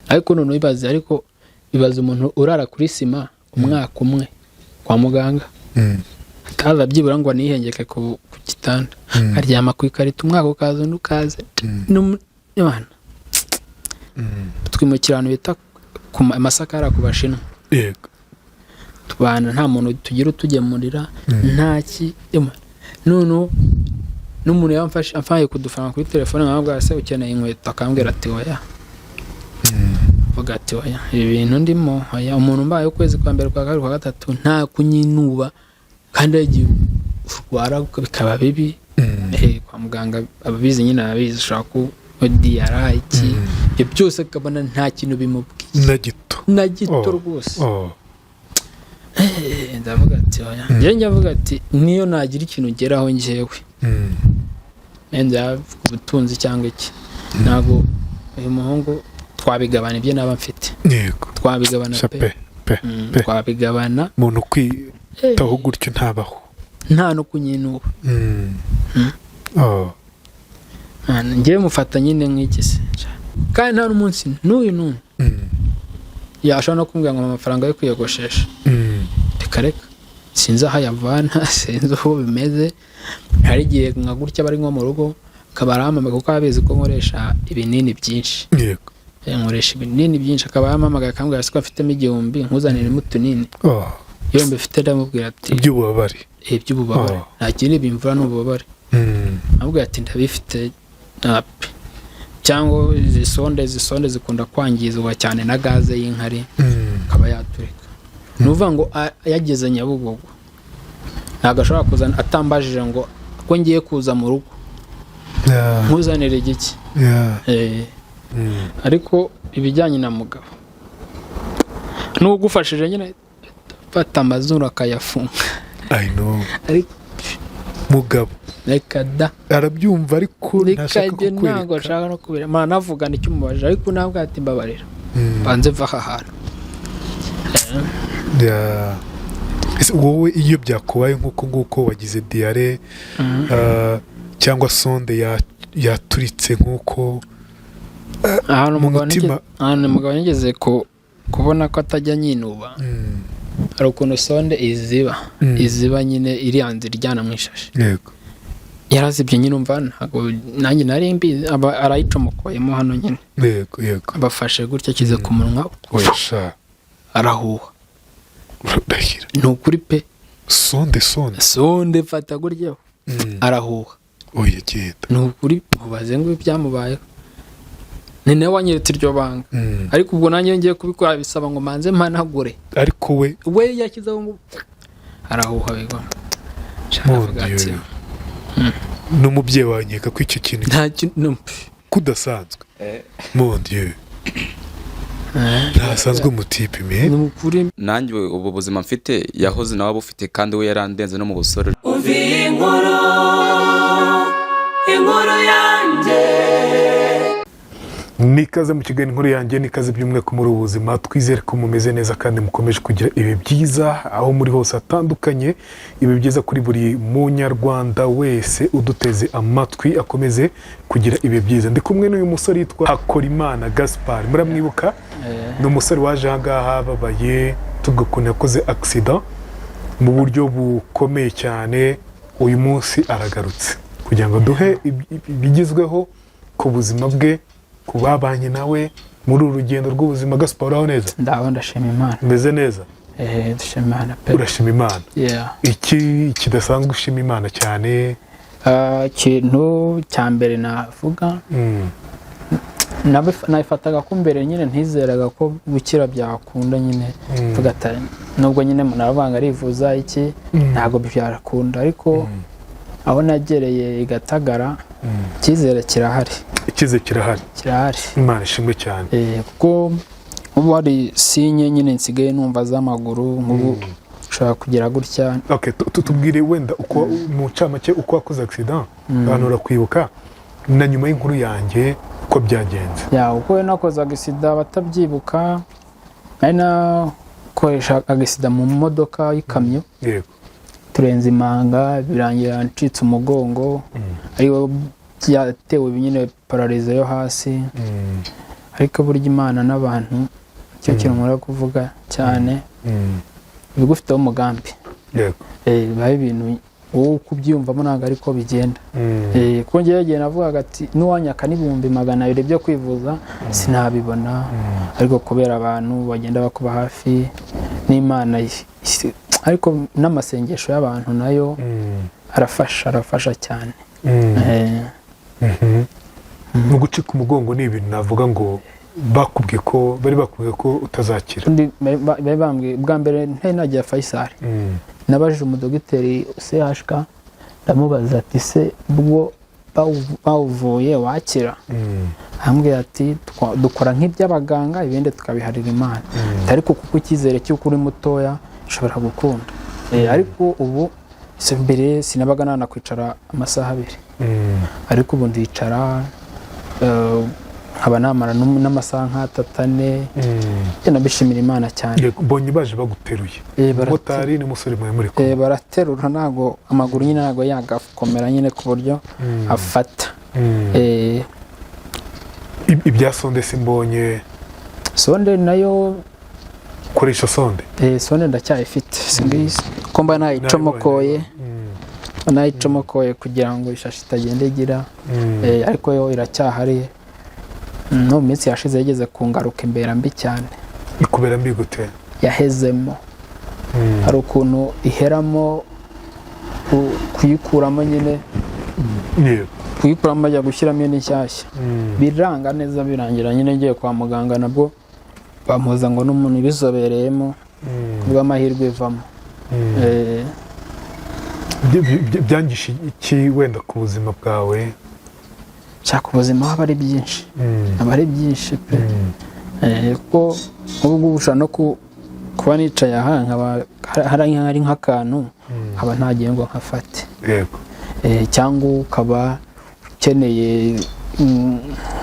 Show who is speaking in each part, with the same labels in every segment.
Speaker 1: ariko none ibaze umuntu urara kuri sima umwaka umwe kwa muganga ataza byibura ngo anihengeke ku gitanda aryama ku ikarita umwaka ukaza ukaze n'umwana twimukirana bita ku masakara ku bashinwa
Speaker 2: yego
Speaker 1: tubana nta muntu tugira utugemurira ntaki none n'umuntu yamfashe afaye kudufana kuri telefone nkabwa se ukeneye inkweto akambwira ati oya vuga ati oya ibintu ndimo oya umuntu mbaye ukwezi kwa mbere kwa kabiri kwa gatatu nta kunyinuba kandi yagiye urwara bikaba bibi kwa muganga ababizi nyine ababizi ushaka ku diara iki ibyo byose kabana nta kintu bimubwiye na gito rwose ndavuga ati oya njye mvuga ati niyo nagira ikintu ngeraho njyewe nenda ubutunzi cyangwa iki ntago uyu muhungu twabigabana ibyo naba mfite
Speaker 2: yego
Speaker 1: twabigabana pe twabigabana
Speaker 2: umuntu kwitaho gutyo ntabaho
Speaker 1: nta no kunyinuba njye mufata nyine nk'ikisi kandi nta n'umunsi n'uyu yashobora no kumbwira ngo amafaranga yo kwiyogoshesha reka sinzi aho yavana sinzi aho bimeze hari igihe nka gutya bari nko mu rugo akaba arampamagaye kuko abizi ko nkoresha ibinini byinshi
Speaker 2: yego
Speaker 1: nkoresha ibinini byinshi akaba arampamagaye akambwira ko afitemo 1000 nkuzaniremo utunini iyo mbifite ndamubwira ati
Speaker 2: iby'ububabare
Speaker 1: nta kindi bimvura n'ububabare amubwira ati ndabifite cyangwa izisonde zikunda kwangizwa cyane na gaze y'inkari akaba yaturika nuvuga ngo yageze Nyabugogo ntago ashobora kuzana atambajije ngo ko ngiye kuza mu rugo nkuzanire igiki ariko ibijyanye na mugabo n'ugufashije nyine fata amazuru akayafunga
Speaker 2: I know
Speaker 1: ariko
Speaker 2: mugabo
Speaker 1: reka da
Speaker 2: arabyumva ariko
Speaker 1: ntashaka kukwereka ntago ashaka no kubira mana navugana icyo umubajije ariko ntabwo ati mbabarira banze va ahantu
Speaker 2: wowe iyo byakubaye nk'uko wagize diare cyangwa sonde yaturitse nk'uko
Speaker 1: mu mutima umugabo nigeze kubona ko atajya nyinuba hari ukuntu sonde iziba nyine iri hanze iryana mu ishashi
Speaker 2: yego
Speaker 1: yarazibye nyine umva ntabwo nanjye nari mbizi arayicomokoyemo hano nyine
Speaker 2: yego
Speaker 1: abafashe gutya akize ku munwa
Speaker 2: wesha
Speaker 1: arahuha
Speaker 2: ndahira
Speaker 1: ni ukuri pe
Speaker 2: sonde
Speaker 1: fata gutya arahuha
Speaker 2: oya genda
Speaker 1: ni ukuri ubaze ngo ibyamubayeho ni nawe wanyeretse iryo banga ariko ubwo nanjye ngiye kubikora bisaba ngo manze mpanagure
Speaker 2: ariko
Speaker 1: we yashyizeho ngo arahuha bigwa
Speaker 2: n'umubyeyi wanyeka ko icyo kintu
Speaker 1: nta kintu
Speaker 2: kudasanzwe mon dieu ntasanzwe umutipe me
Speaker 1: n'ukuri
Speaker 3: nanjye ubu buzima mfite yahoze nawe bufite kandi we yarandenze no mu busore
Speaker 4: inkuru yanjye
Speaker 2: nikaze mu kiganiro inkuru yanjye nikaze by'umweko muri ubuzima twizere ko mumeze neza kandi mukomeje kugira ibi byiza aho muri hose atandukanye ibi byiza kuri buri munyarwanda wese uduteze amatwi akomeze kugira ibi byiza ndi kumwe n'uyu musore yitwa Hakorimana Gaspard muramwibuka ni umusore waje ahangaha babaye tugakuna yakoze accident mu buryo bukomeye cyane uyu munsi aragarutse kugira ngo duhe bigizweho ku buzima bwe kubabanye nawe muri urugendo rw'ubuzima. Gaspard aho neza
Speaker 1: ndashima Imana
Speaker 2: meze neza
Speaker 1: dushima Imana pe
Speaker 2: urashima Imana iki kidasanzwe ushima Imana cyane
Speaker 1: ikintu cya mbere navuga nabifataga ko mbere nyine ntizeraga ko gukira byakunda nyine mvuga ati nubwo nyine munabanga arivuza iki ntago byarakunda ariko aho nagereye igatagara cyizere kirahari
Speaker 2: Imana ishimwe cyane
Speaker 1: kuko ubu hari sinye nyine nsigaye numva z'amaguru nk'ubu ushobora kugira gutya
Speaker 2: tubwire wenda uko mu ncamake uko wakoze accident abantu barakwibuka na nyuma y'inkuru yanjye uko byagenze
Speaker 1: uko nakoze accident batabyibuka nari nakoresha accident mu modoka y'ikamyo turenze imanga birangira ncitse umugongo ariwo byatewe nyine paralize yo hasi ariko burya Imana n'abantu cyo kintu nkora kuvuga cyane bigufiteho umugambi.
Speaker 2: Yego.
Speaker 1: Bibaye ibintu wowe kubyumvamo ntabwo ariko bigenda. Kuko njyewe yagiye navugaga ati n'uwanyaka n'ibihumbi 200 byo kwivuza sinabibona, ariko kubera abantu bagenda bakuba hafi n'Imana, ariko n'amasengesho y'abantu nayo arafasha cyane.
Speaker 2: Mu gucika umugongo ni ibintu navuga ngo bari bakubwiye ko utazakira.
Speaker 1: Bari bambwiye bwa mbere ntari nagiye Faisal, nabajije umudogiteri CHK ndamubaza ati se bwo bawuvuye wakira? Ambwira ati dukora nk'iby'abaganga ibindi tukabiharira Imana, ariko kuko icyizere cy'uko uri mutoya ushobora gukunda. Ariko ubu mbere sinabaga nanakwicara amasaha 2, ariko ubu ndicara nkaba namara n'amasaha nk'atatu 4. Nabishimira Imana cyane.
Speaker 2: Mbonye baje baguteruye motari n'umusore muri ko
Speaker 1: baraterura, ntago amaguru nyine ntago yagakomera nyine ku buryo afata.
Speaker 2: Ibya sonde simbonye.
Speaker 1: Sonde nayo
Speaker 2: koresha sonde.
Speaker 1: Sonde ndacyayifite singizi ko mba nayicomokoye kugira ngo ishashi itagenda igira, ariko yo iracyahari. No minsi yashize yageze kungaruka imbera mbi cyane.
Speaker 2: Ikubera mbi gute?
Speaker 1: Yahezemo. Hari ukuntu iheramo kuyikuramo nyine. Kuyikuramo ajya gushyiramo n'ishyashya. Biranga neza, birangira nyine ngiye kwa muganga nabwo bamuza ngo n'umuntu bizobereyemo bw'amahirwe ivamo.
Speaker 2: Byangisha iki wenda ku buzima bwawe?
Speaker 1: Cyaka ubuzima haba ari byinshi, pe. Kuko ubwo ushaka no kuba nicaye aha nkaba hari nk'akantu nkaba ntagiye ngo nkafate.
Speaker 2: Yego.
Speaker 1: Cyangwa ukaba ukeneye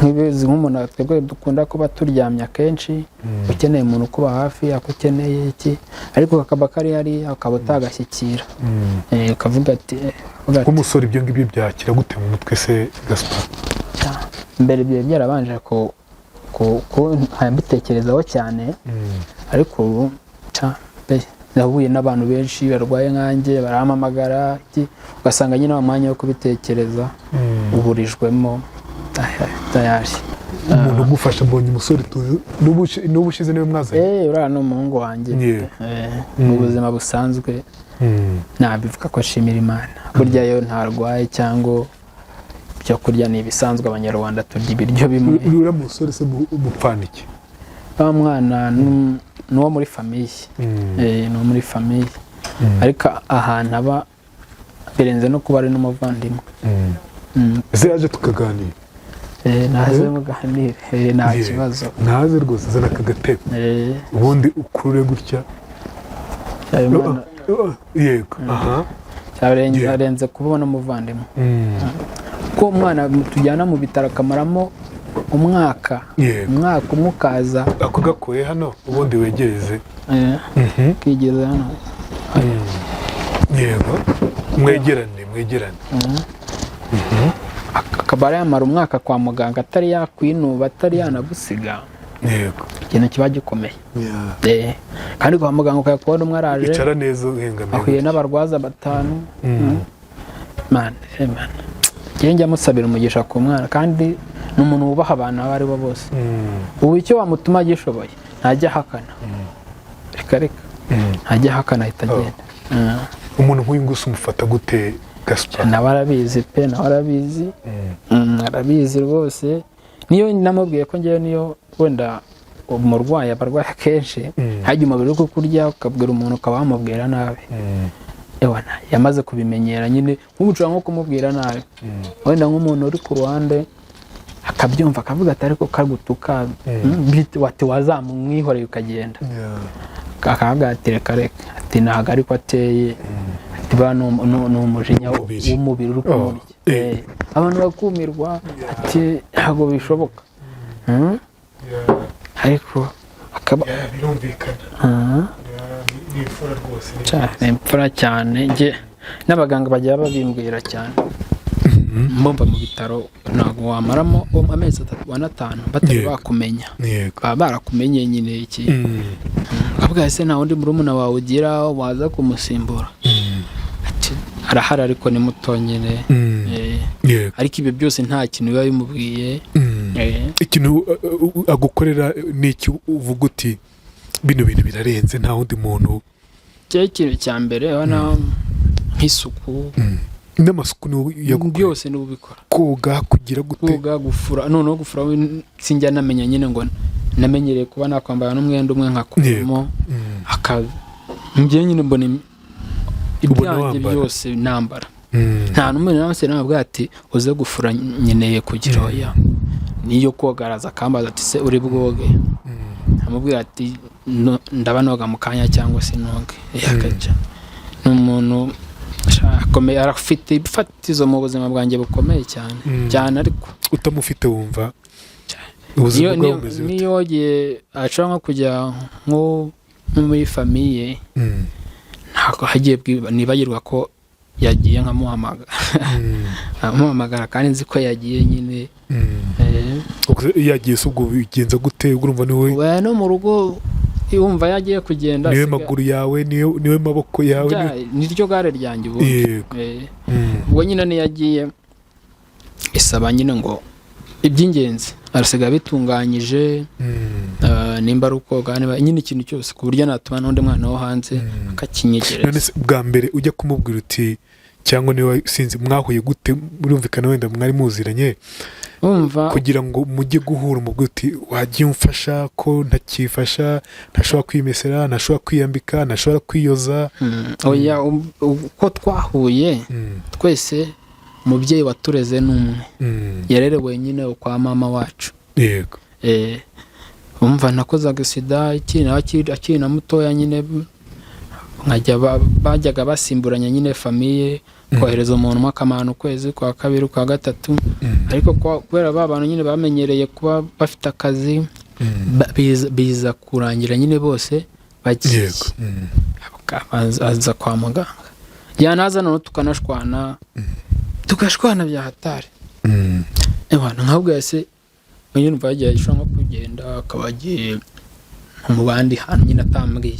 Speaker 1: nk'umuntu twebwe dukunda kuba turyamye akenshi, ukeneye umuntu kuba hafi akukeneye iki, ariko kakaba kari hari akaba utagashyikira. Ukavuga ati
Speaker 2: nk'umusore ibyo ngibyo byakira gute mu mutwe se Gaspard?
Speaker 1: Mbere byarabanje ko mbitekerezaho cyane, ariko ubu nahuye n'abantu benshi barwaye nkanjye barampamagara, ugasanga nyine umwanya wo kubitekereza uburijwemo tayari.
Speaker 2: Umuntu ugufasha, mbonye umusore n'ubu ushize niwe mwazanye.
Speaker 1: Uriya ni umuhungu wanjye. Mu buzima busanzwe nabivuga ko ashimira Imana, burya yo ntarwaye cyangwa byo kurya ni ibisanzwe. Abanyarwanda turya ibiryo bimwe.
Speaker 2: Uriya musore se umupfaniki?
Speaker 1: Wa mwana n'uwo muri famiye. N'uwo muri famiye, ariko ahantu aba birenze no kuba ari n'umuvandimwe.
Speaker 2: Ese yaje tukaganira?
Speaker 1: Naze muganire nta kibazo.
Speaker 2: Naze rwose zana akagatebe ubundi ukurure gutya. Yego.
Speaker 1: Yarenze kubona umuvandimwe. Ko umwana tujyana mu bitaro akamaramo umwaka umwe ukaza
Speaker 2: ako gakoye hano ubundi wegereze
Speaker 1: kigeze hano.
Speaker 2: Yego. Mwegerane.
Speaker 1: Akaba yamara umwaka kwa muganga atari yakwinuba, atari yanagusiga.
Speaker 2: Yego.
Speaker 1: Ikintu kiba gikomeye. Kandi kwa muganga ukakubona umwe araje
Speaker 2: icara neza uhengamiye,
Speaker 1: ahuye n'abarwaza 5. Man. Njye njya musabira umugisha ku mwana, kandi n'umuntu wubaha abantu abo ari bo bose. Ubu icyo wamutuma gishoboye ntajya ahakana. Reka ntajya ahakana, ahita agenda.
Speaker 2: Umuntu nk'uyu nguyu umufata gute Gaspard?
Speaker 1: Nawe arabizi pe, arabizi rwose. Niyo namubwiye ko ngewe niyo wenda umurwayi abarwaye kenshi hajya umubiri wo kurya ukabwira umuntu ukaba wamubwira nabi. Yamaze kubimenyera nyine, nk'ubucura nko kumubwira nabi. Wenda nk'umuntu uri ku ruhande akabyumva akavuga ati ariko kagutuka wati wazamumwihoreye ukagenda. Akavuga ati reka ati ntago ariko ateye, ati bano ni umujinya w'umubiri uri kumurya. Abantu bakumirwa ati ntago bishoboka. Ariko akaba
Speaker 2: birumvikana. Ni imfura rwose.
Speaker 1: Ni imfura cyane. N'abaganga bajya babimbwira cyane. Mbumva mu bitaro ntago ntabwo wamaramo amezi 3 5 batari bakumenya baba barakumenye nyine iki abwa se nta wundi murumuna wawe ugira waza kumusimbura ati arahara ariko ni muto nyine ariko ibyo byose nta kintu biba bimubwiye
Speaker 2: ikintu agukorera ni iki uvuga uti bino bintu birarenze nta wundi muntu
Speaker 1: ikintu cya mbere abana nk'isuku
Speaker 2: n'amasuku
Speaker 1: byose ni ubikora
Speaker 2: koga kugira gute
Speaker 1: koga gufura noneho gufura sinjya namenya nyine ngo namenyereye kuba nakwambara n'umwenda umwe nkakuramo akazi njye nyine mbona ibyanjye byose nambara nta n'umwe namase nabwo ati uze gufura nyeneye kugira oya niyo kogaraza kambaza ati se uri bwoge amubwira ati ndabanoga mu kanya cyangwa se noge yakaja n'umuntu akomeye arafite ifatizo mu buzima bwanjye bukomeye cyane ariko
Speaker 2: utamufite wumva ubuzima bwawe bumeze bute
Speaker 1: niyo ashobora nko kujya nko muri famiye ntabwo hagiye nibagirwa ko yagiye nkamuhamagara kandi nzi ko yagiye nyine
Speaker 2: yagiye se ubwo bigenza gute urumva niwe
Speaker 1: no mu rugo yumva yagiye kugenda
Speaker 2: niwe maguru yawe niwe maboko yawe
Speaker 1: niryo gare ryanjye ubwo nyine niyagiye isaba nyine ngo iby'ingenzi arasiga bitunganyije nimba ari ukoga nyine ikintu cyose ku buryo natuma n'undi mwana wo hanze akakinyegereza
Speaker 2: none bwa mbere ujya kumubwira uti cyangwa niwe sinzi mwahuye gute murumvikana wenda mwari muziranye kugira ngo mujye guhura mu bwuti wagiye umfasha ko ntakifasha ntashobora kwimesera ntashobora kwiyambika ntashobora kwiyoza
Speaker 1: oya uko twahuye twese umubyeyi watureze n'umwe yarerewe nyine kwa mama wacu
Speaker 2: yego
Speaker 1: umva nakoze agasida akiri na mutoya nyine nkajya bajyaga basimburanya nyine famiye kohereza umuntu umwe akamana ukwezi kwa kabiri kwa gatatu ariko kubera abantu nyine bamenyereye kuba bafite akazi biza kurangira nyine bose bagiye aza kwa muganga yanaza none tukashwana bya hatari nkabwo se nyine umva yagiye ashobora nko kugenda akaba agiye mu bandi hantu nyine atambwiye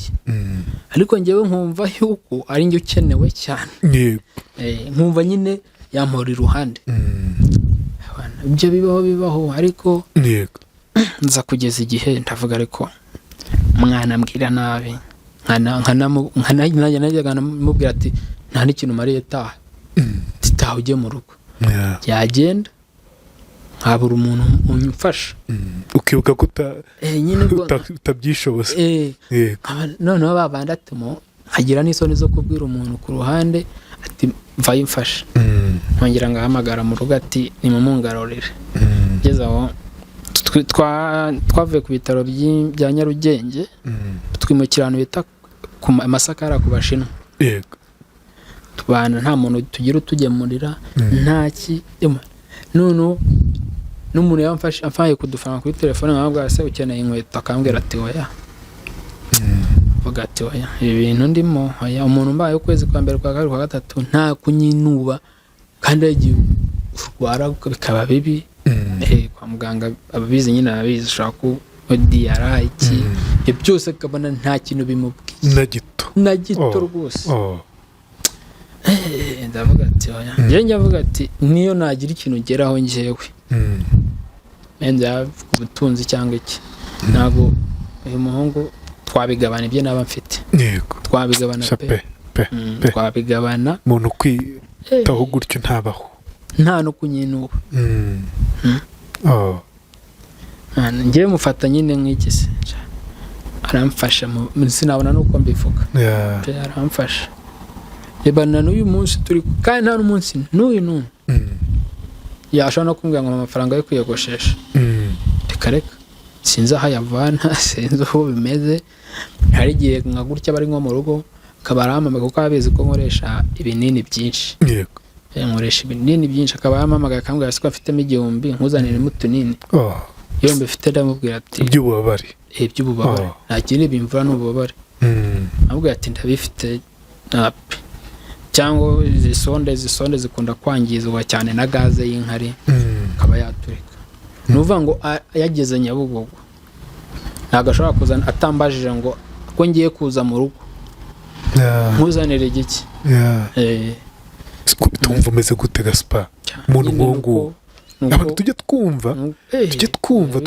Speaker 1: ariko njyewe nkumva yuko ari njye ukenewe cyane nkumva nyine yampora iruhande ibyo bibaho ariko nza kugeza igihe ndavuga ariko mwana ambwira nabi najyaga namubwira ati nta n'ikintu mariye taha ujye mu rugo yagenda nkabura umuntu umfasha
Speaker 2: ukibuka ko utabyishoboza
Speaker 1: noneho babandi atimo hagira n'isoni zo kubwira umuntu ku ruhande ati mvayo mfasha nkongera ngahamagara mu rugo ati nimumungarurire ngeze aho twavuye ku bitaro bya Nyarugenge twimukira ahantu bita ku Masakara ku Bashinwa tubana nta muntu tugira utugemurira ntaki none n'umuntu yamfashe kudufana kuri telefone nkabwa se ukeneye inkweto akambwira ati oya vuga ati oya ibintu ndimo oya umuntu mbaye ukwezi kwa mbere kwa kabiri kwa gatatu nta kunyinuba kandi yagiye urwara bikaba bibi kwa muganga ababizi nyine ababizi ushaka ku diara iki ibyo byose kabona nta kintu bimubwiye na gito rwose ndavuga ati oya njye avuga ati niyo nagira ikintu geraho njyewe nenda ubutunzi cyangwa iki ntabwo uyu muhungu twabigabana ibyo naba mfite twabigabana twabigabana
Speaker 2: umuntu kwitaho gutyo ntabaho
Speaker 1: nta no kunyinuba njyewe mufata nyine nk'iki se aramfasha sinabona nuko mbivuga aramfasha rebana n'uyu munsi turi kandi nta n'umunsi n'uyu yashobora no kumbwira ngo amafaranga yo kwiyogoshesha reka sinzi aho ayavana sinzi aho bimeze hari igihe nka gutya bari nko mu rugo akaba arampamagaye kuko abizi ko nkoresha ibinini byinshi nkoresha ibinini byinshi akaba yampamagaye akambwira ko afitemo 1000 nkuzaniremo utunini iyo mbifite ndamubwira ati
Speaker 2: iby'ububabare
Speaker 1: nta kintu bimvura n'ububabare amubwira ati ndabifite cyangwa izisonde zikunda kwangizwa cyane na gaze y'inkari akaba yaturika. Ni uvuga ngo yageze Nyabugogo ntabwo ashobora kuzana atambajije ngo ko ngiye kuza mu rugo nkuzanire igiki.
Speaker 2: tumva umeze gute Gaspard umuntu nk'uwo abantu tujye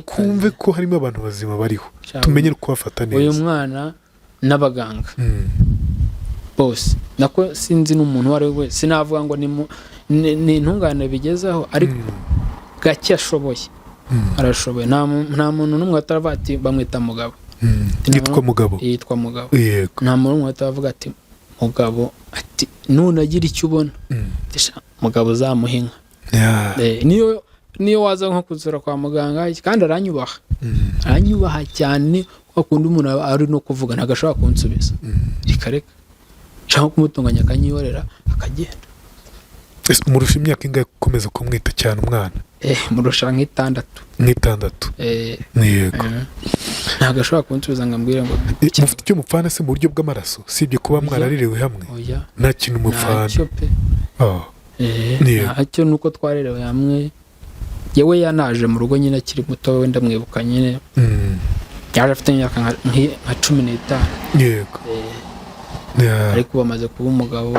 Speaker 2: twumve ko harimo abantu bazima bariho tumenye kubafata neza.
Speaker 1: uyu mwana n'abaganga bose nako sinzi n'umuntu wari we sinavuga ngo ni intungane bigezaho ariko gake ashoboye arashoboye. nta muntu n'umwe ataravuga ati bamwita Mugabo.
Speaker 2: yitwa Mugabo
Speaker 1: yego. nta muntu n'umwe ataravuga ati Mugabo ati nunagira icyo ubona Mugabo uzamuhinga. niyo waza nko kuzura kwa muganga kandi aranyubaha cyane kundi umuntu ari no kuvuga ntabwo ashobora kunsubiza ikareka cyangwa kumutunganya akanyiyorera akagenda.
Speaker 2: murusha imyaka ingahe gukomeza kumwita cyane umwana?
Speaker 1: murusha nk'itandatu.
Speaker 2: yego.
Speaker 1: ntabwo ashobora kunsubiza ngo ambwire ngo
Speaker 2: mufite icyo mupfana se mu buryo bw'amaraso sibye kuba mwararirewe hamwe? nta kintu mupfana?
Speaker 1: ntacyo pe. ntacyo nuko twarerewe hamwe. yewe yanaje mu rugo nyine akiri muto wenda mwibuka nyine yaje afite imyaka nka 15.
Speaker 2: yego.
Speaker 1: ariko bamaze kuba umugabo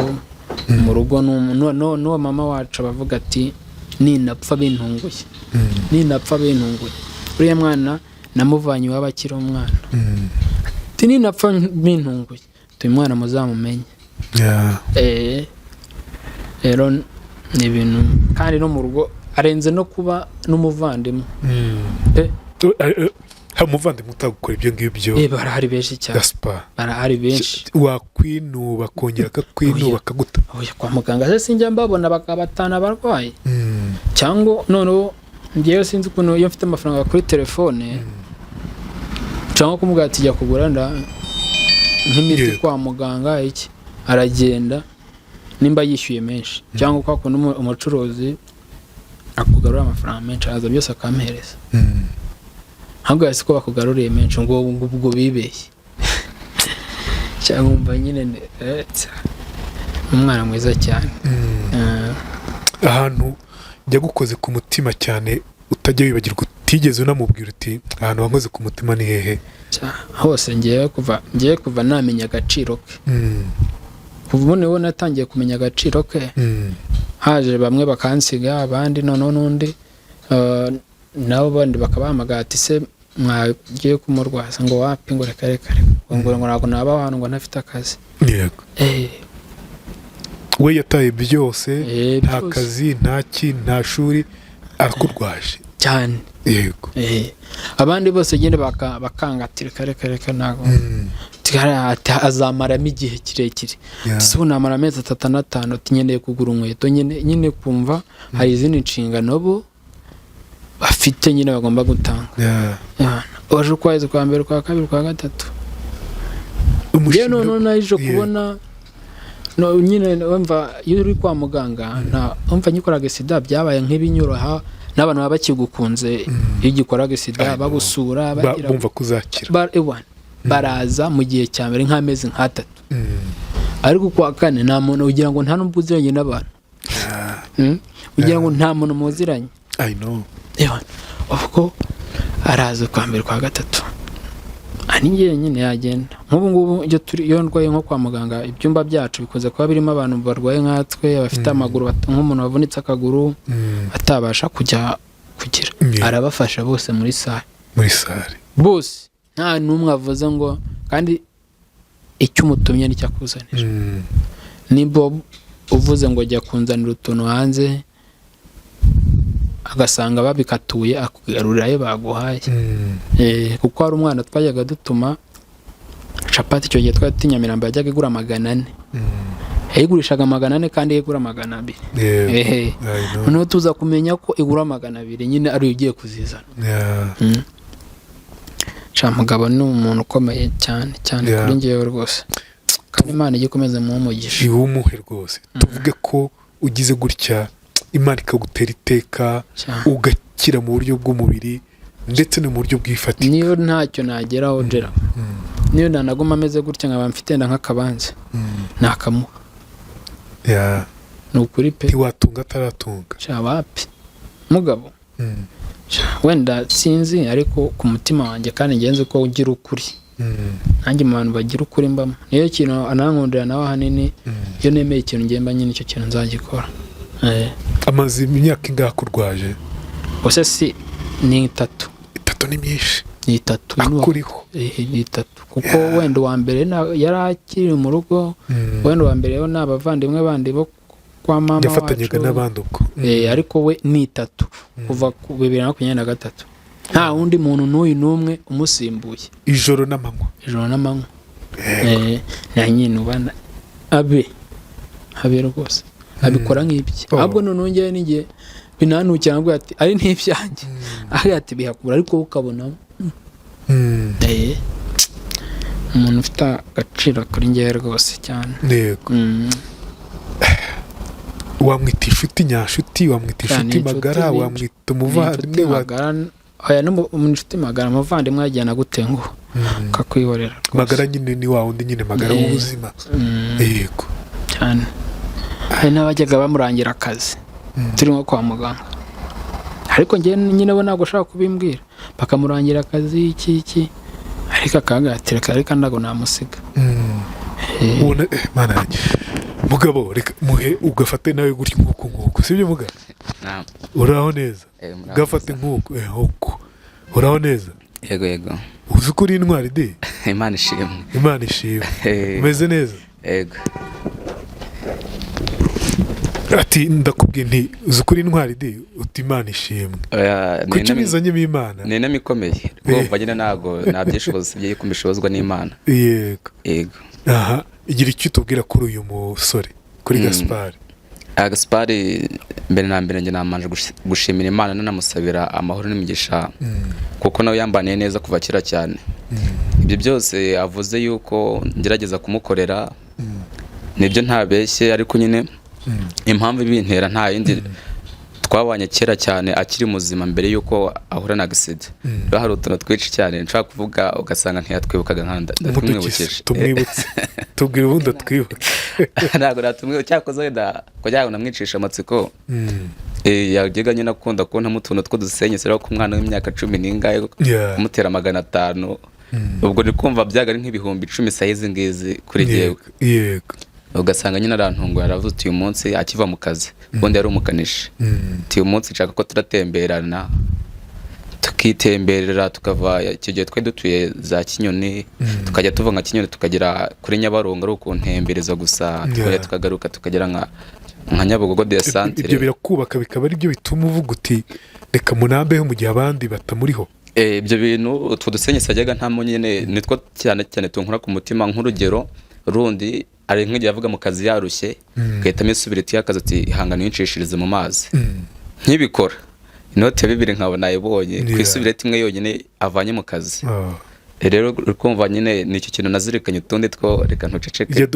Speaker 1: mu rugo n'uwo mama wacu bavuga ati ninapfa bintunguye. uriya mwana namuvanye iwabo akiri umwana ati ninapfa bintunguye uyu mwana muzamumenye. rero ni ibintu kandi no mu rugo arenze no kuba n'umuvandimwe.
Speaker 2: umuvandimwe utagukora ibyo ngibyo
Speaker 1: barahari benshi cyane
Speaker 2: Gaspard.
Speaker 1: barahari benshi
Speaker 2: wakwinuba akongera akakwinuba akaguta.
Speaker 1: kwa muganga se sinjya mbabona bakabatana abarwayi cyangwa noneho ngewe sinzi ukuntu iyo mfite amafaranga kuri telefone cyangwa kumubwira ati jya kugura nk'imiti kwa muganga iki aragenda nimba yishyuye menshi cyangwa kwa kundi umucuruzi akugarura amafaranga menshi aza byose akampereza ntabwo yasi ko bakugaruriye menshi ngo ubwo bibeshye cyangwa umva nyine umwana mwiza cyane.
Speaker 2: ahantu jya gukoze ku mutima cyane utajya wibagirwa utigeze unamubwira uti ahantu wankoze ku mutima ni hehe?
Speaker 1: hose ngiye kuva namenya agaciro ke. kuva ubu niwe natangiye kumenya agaciro ke. haje bamwe bakansiga abandi noneho n'undi nabo bandi bakabahamagara ati se mwagiye kumurwaza ngo wapi ngo reka ngo ntabwo naba hano ngo ntafite akazi.
Speaker 2: yego. we yataye byose nta kazi nta shuri arakurwaje
Speaker 1: cyane.
Speaker 2: yego.
Speaker 1: abandi bose gende bakangatira reka ntabwo azamaramo igihe kirekire. ubu namara amezi 3 nkeneye kugura inkweto nyine kumva hari izindi nshingano bo bafite nyine bagomba gutanga. waje ukwezi kwa mbere kwa kabiri kwa gatatu njye none naje kubona nyine wumva iyo uri kwa muganga wumva nyikoraga sida byabaye nk'ibinyuraha n'abantu baba bakigukunze iyo gikoraga sida bagusura
Speaker 2: bumva kuzakira
Speaker 1: baraza mu gihe cya mbere nk'amezi 3 ariko kwa kane nta muntu ugira ngo nta n'ubwo uziranye n'abantu ugira ngo nta muntu muziranye.
Speaker 2: I know.
Speaker 1: ubwo araza kwa mbere kwa gatatu aningiye nyine yagenda nk'ubu ngubu iyo ndwaye nko kwa muganga ibyumba byacu bikoze kuba birimo abantu barwaye nkatwe bafite amaguru nk'umuntu wavunitse akaguru atabasha kugira arabafasha bose muri sale bose nta n'umwe avuze ngo kandi icyo umutumye nicyo akuzanira. nimba uvuze ngo jya kunzanira utuntu hanze agasanga babikatuye akugarurira ayo baguhaye. kuko hari umwana twajyaga dutuma capati icyo gihe twari Nyamirambo yajyaga igura 400 yayigurishaga 400 kandi yigura 200. noneho tuza kumenya ko igura 200 nyine ari ugiye kuzizana. Mugabo ni umuntu ukomeye cyane kuri ngewe rwose kandi Imana igikomeze mu mugisha
Speaker 2: iwumuhe rwose. tuvuge ko ugize gutya Imana ikagutera iteka ugakira mu buryo bw'umubiri ndetse no mu buryo bw'ifatika.
Speaker 1: niyo ntacyo nageraho jera niyo nanaguma ameze gutya nkaba mfite nk'akabanza nakamuha ni ukuri pe
Speaker 2: ntiwatunga ataratunga
Speaker 1: sha wapi mugabo wenda sinzi ariko ku mutima wanjye kandi ngenze ko ugira ukuri nanjye mu bantu bagira ukuri mbamo niyo kintu anankundira nawe hanini iyo nemeye ikintu ngemba nyine icyo kintu nzagikora
Speaker 2: amaze imyaka ingahe kurwaje
Speaker 1: ose si ni 3
Speaker 2: ni myinshi
Speaker 1: ni 3
Speaker 2: akuriho
Speaker 1: ni 3 kuko wenda uwa mbere yari akiri mu rugo wenda uwa mbere yo n'abavandimwe bandi bo kwa mama
Speaker 2: yafatanyaga n'abandi uko
Speaker 1: ariko we ni 3 kuva ku 2023 nta wundi muntu n'uyu n'umwe umusimbuye
Speaker 2: ijoro n'amanywa
Speaker 1: na nyine ubana abe rwose abikora nk'ibye ahubwo none ngiye n'igihe binanukira ngo ati ari n'ibyanjye aho ati bihakura ariko ukabona umuntu ufite agaciro kuri ngewe rwose cyane
Speaker 2: yego wamwita inshuti nyashuti wamwita inshuti magara wamwita umuvandimwe
Speaker 1: magara aya no mu inshuti magara umuvandimwe yajyana gute ngo kakwihorera
Speaker 2: magara nyine ni wa wundi nyine magara w'ubuzima yego
Speaker 1: cyane hari n'abajyaga bamurangira akazi turimo kwa muganga ariko ngiye nyine bo ntabwo ushaka kubimbwira bakamurangira akazi iki ariko akagatira ariko ndago namusiga
Speaker 2: ubona mana mugabo reka muhe ugafate nawe gutya nk'uko sibyo muga uraho neza gafate nk'uko uraho neza
Speaker 3: yego
Speaker 2: uzi ko uri intwari de
Speaker 3: Imana ishimwe
Speaker 2: umeze neza
Speaker 3: yego
Speaker 2: ati ndakubwiye nti uzi ko uri intwari de uti Imana ishimwe kuki bizanyemo Imana
Speaker 3: ni inama ikomeye rwumva nyine ntabwo nabyishoboza ibyo kumishobozwa n'Imana
Speaker 2: yego
Speaker 3: aha
Speaker 2: igira icyo tubwira kuri uyu musore kuri Gaspard
Speaker 3: mbere na mbere njye namanje gushimira Imana nanamusabira amahoro n'imigisha kuko nawe yambaniye neza kuva kera cyane ibyo byose avuze yuko ngerageza kumukorera nibyo ntabeshye ariko nyine impamvu ibintera nta yindi twabanye kera cyane akiri muzima mbere yuko ahura na accident hari utuntu twinshi cyane nshaka kuvuga ugasanga ntiyatwibukaga nkanda
Speaker 2: ndatumwibukije tumwibutse tubwira ubundi twibuke
Speaker 3: ntabwo natumwibuka cyakoze wenda kugira ngo namwicisha amatsiko yagega nyine akunda ko ntamutuntu two dusenyesera ko umwana w'imyaka 10 n'ingahe kumutera 500 ubwo ni kumva byaga ari nk'ibihumbi 10 sayizi ngizi kuri jewe
Speaker 2: yego
Speaker 3: ugasanga nyine arantungo yaravuze uyu munsi akiva mu kazi ubundi yari umukanishi uyu munsi nshaka ko turatemberana tukitemberera tukava icyo gihe twe dutuye za Kinyoni tukajya tuva nka Kinyoni tukagera kuri Nyabarongo ari ukuntembereza gusa tukajya tukagaruka tukagera nka Nyabugogo de Centre
Speaker 2: ibyo birakubaka bikaba ari byo bituma uvuga uti reka munambeho mu gihe abandi batamuriho
Speaker 3: ibyo bintu utwo dusenyesa ajyaga ntamo nyine nitwo cyane tunkura ku mutima nk'urugero rundi ari nk'igihe avuga mu kazi yarushye gahitamo isubira y'akazi ati ihangane yinshishirize mu mazi nkibikora inote ya 2 nkabona ayibonye kwisubira imwe yonyine avanye mu kazi rero ukumva nyine nicyo kintu nazirikanye utundi two reka ntuceceke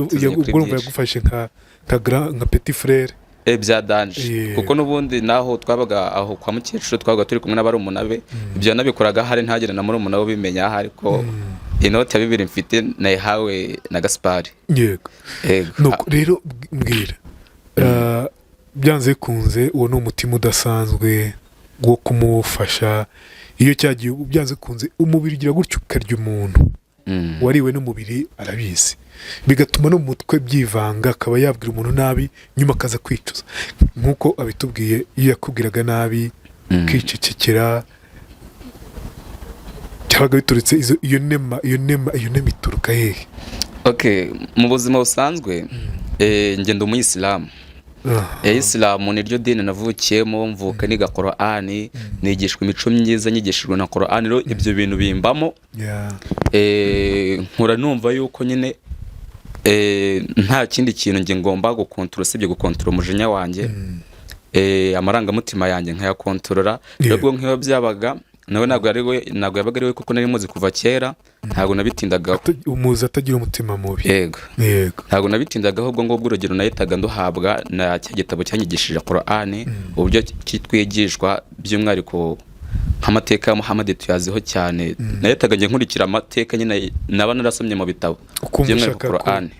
Speaker 2: urumva yagufashe nka petit frère
Speaker 3: bya danje kuko nubundi naho twabaga aho kwa mukecuru twabaga turi kumwe n'abari umunabe ibyo nabikoraga hari ntagire na muri umunabe bimenya ariko inote ya 2 mfite nayihawe na Gaspard
Speaker 2: yego nuko rero mbwira byanze kunze uwo ni umutima udasanzwe wo kumufasha iyo cyagiye byanze kunze umubiri ugira gutyo ukarya umuntu wariwe n'umubiri arabizi bigatuma no mu mutwe byivanga akaba yabwira umuntu nabi nyuma akaza kwicuza nk'uko abitubwiye iyo yakubwiraga nabi ukicecekera cyabaga biturutse iyo nema ituruka hehe
Speaker 3: mu buzima busanzwe ngenda umuyisilamu Isilamu niryo dini navukiyemo mvuka niga Qur'ani nigishwa imico myiza nyigishijwe na Qur'ani rero ibyo bintu bimbamo nkura numva yuko nyine nta kindi kintu nge ngomba gukontrola sibye gukontrola umujinya wanjye amarangamutima yanjye nkayakontrola rero nk'iyo byabaga nawe ntabwo yabaga ari we kuko nari muzi kuva kera ntabwo nabitindagaho
Speaker 2: umuzi atagira umutima mubi
Speaker 3: yego ntabwo nabitindagaho ubwo ngubwo urugero nahitaga nduhabwa na cya gitabo cyanyigishije Qur'ani uburyo kitwigishwa by'umwihariko nk'amateka ya Muhammad tuyaziho cyane nahitaga nge nkurikira amateka nyine naba narasomye mu bitabo by'umwihariko Qur'ani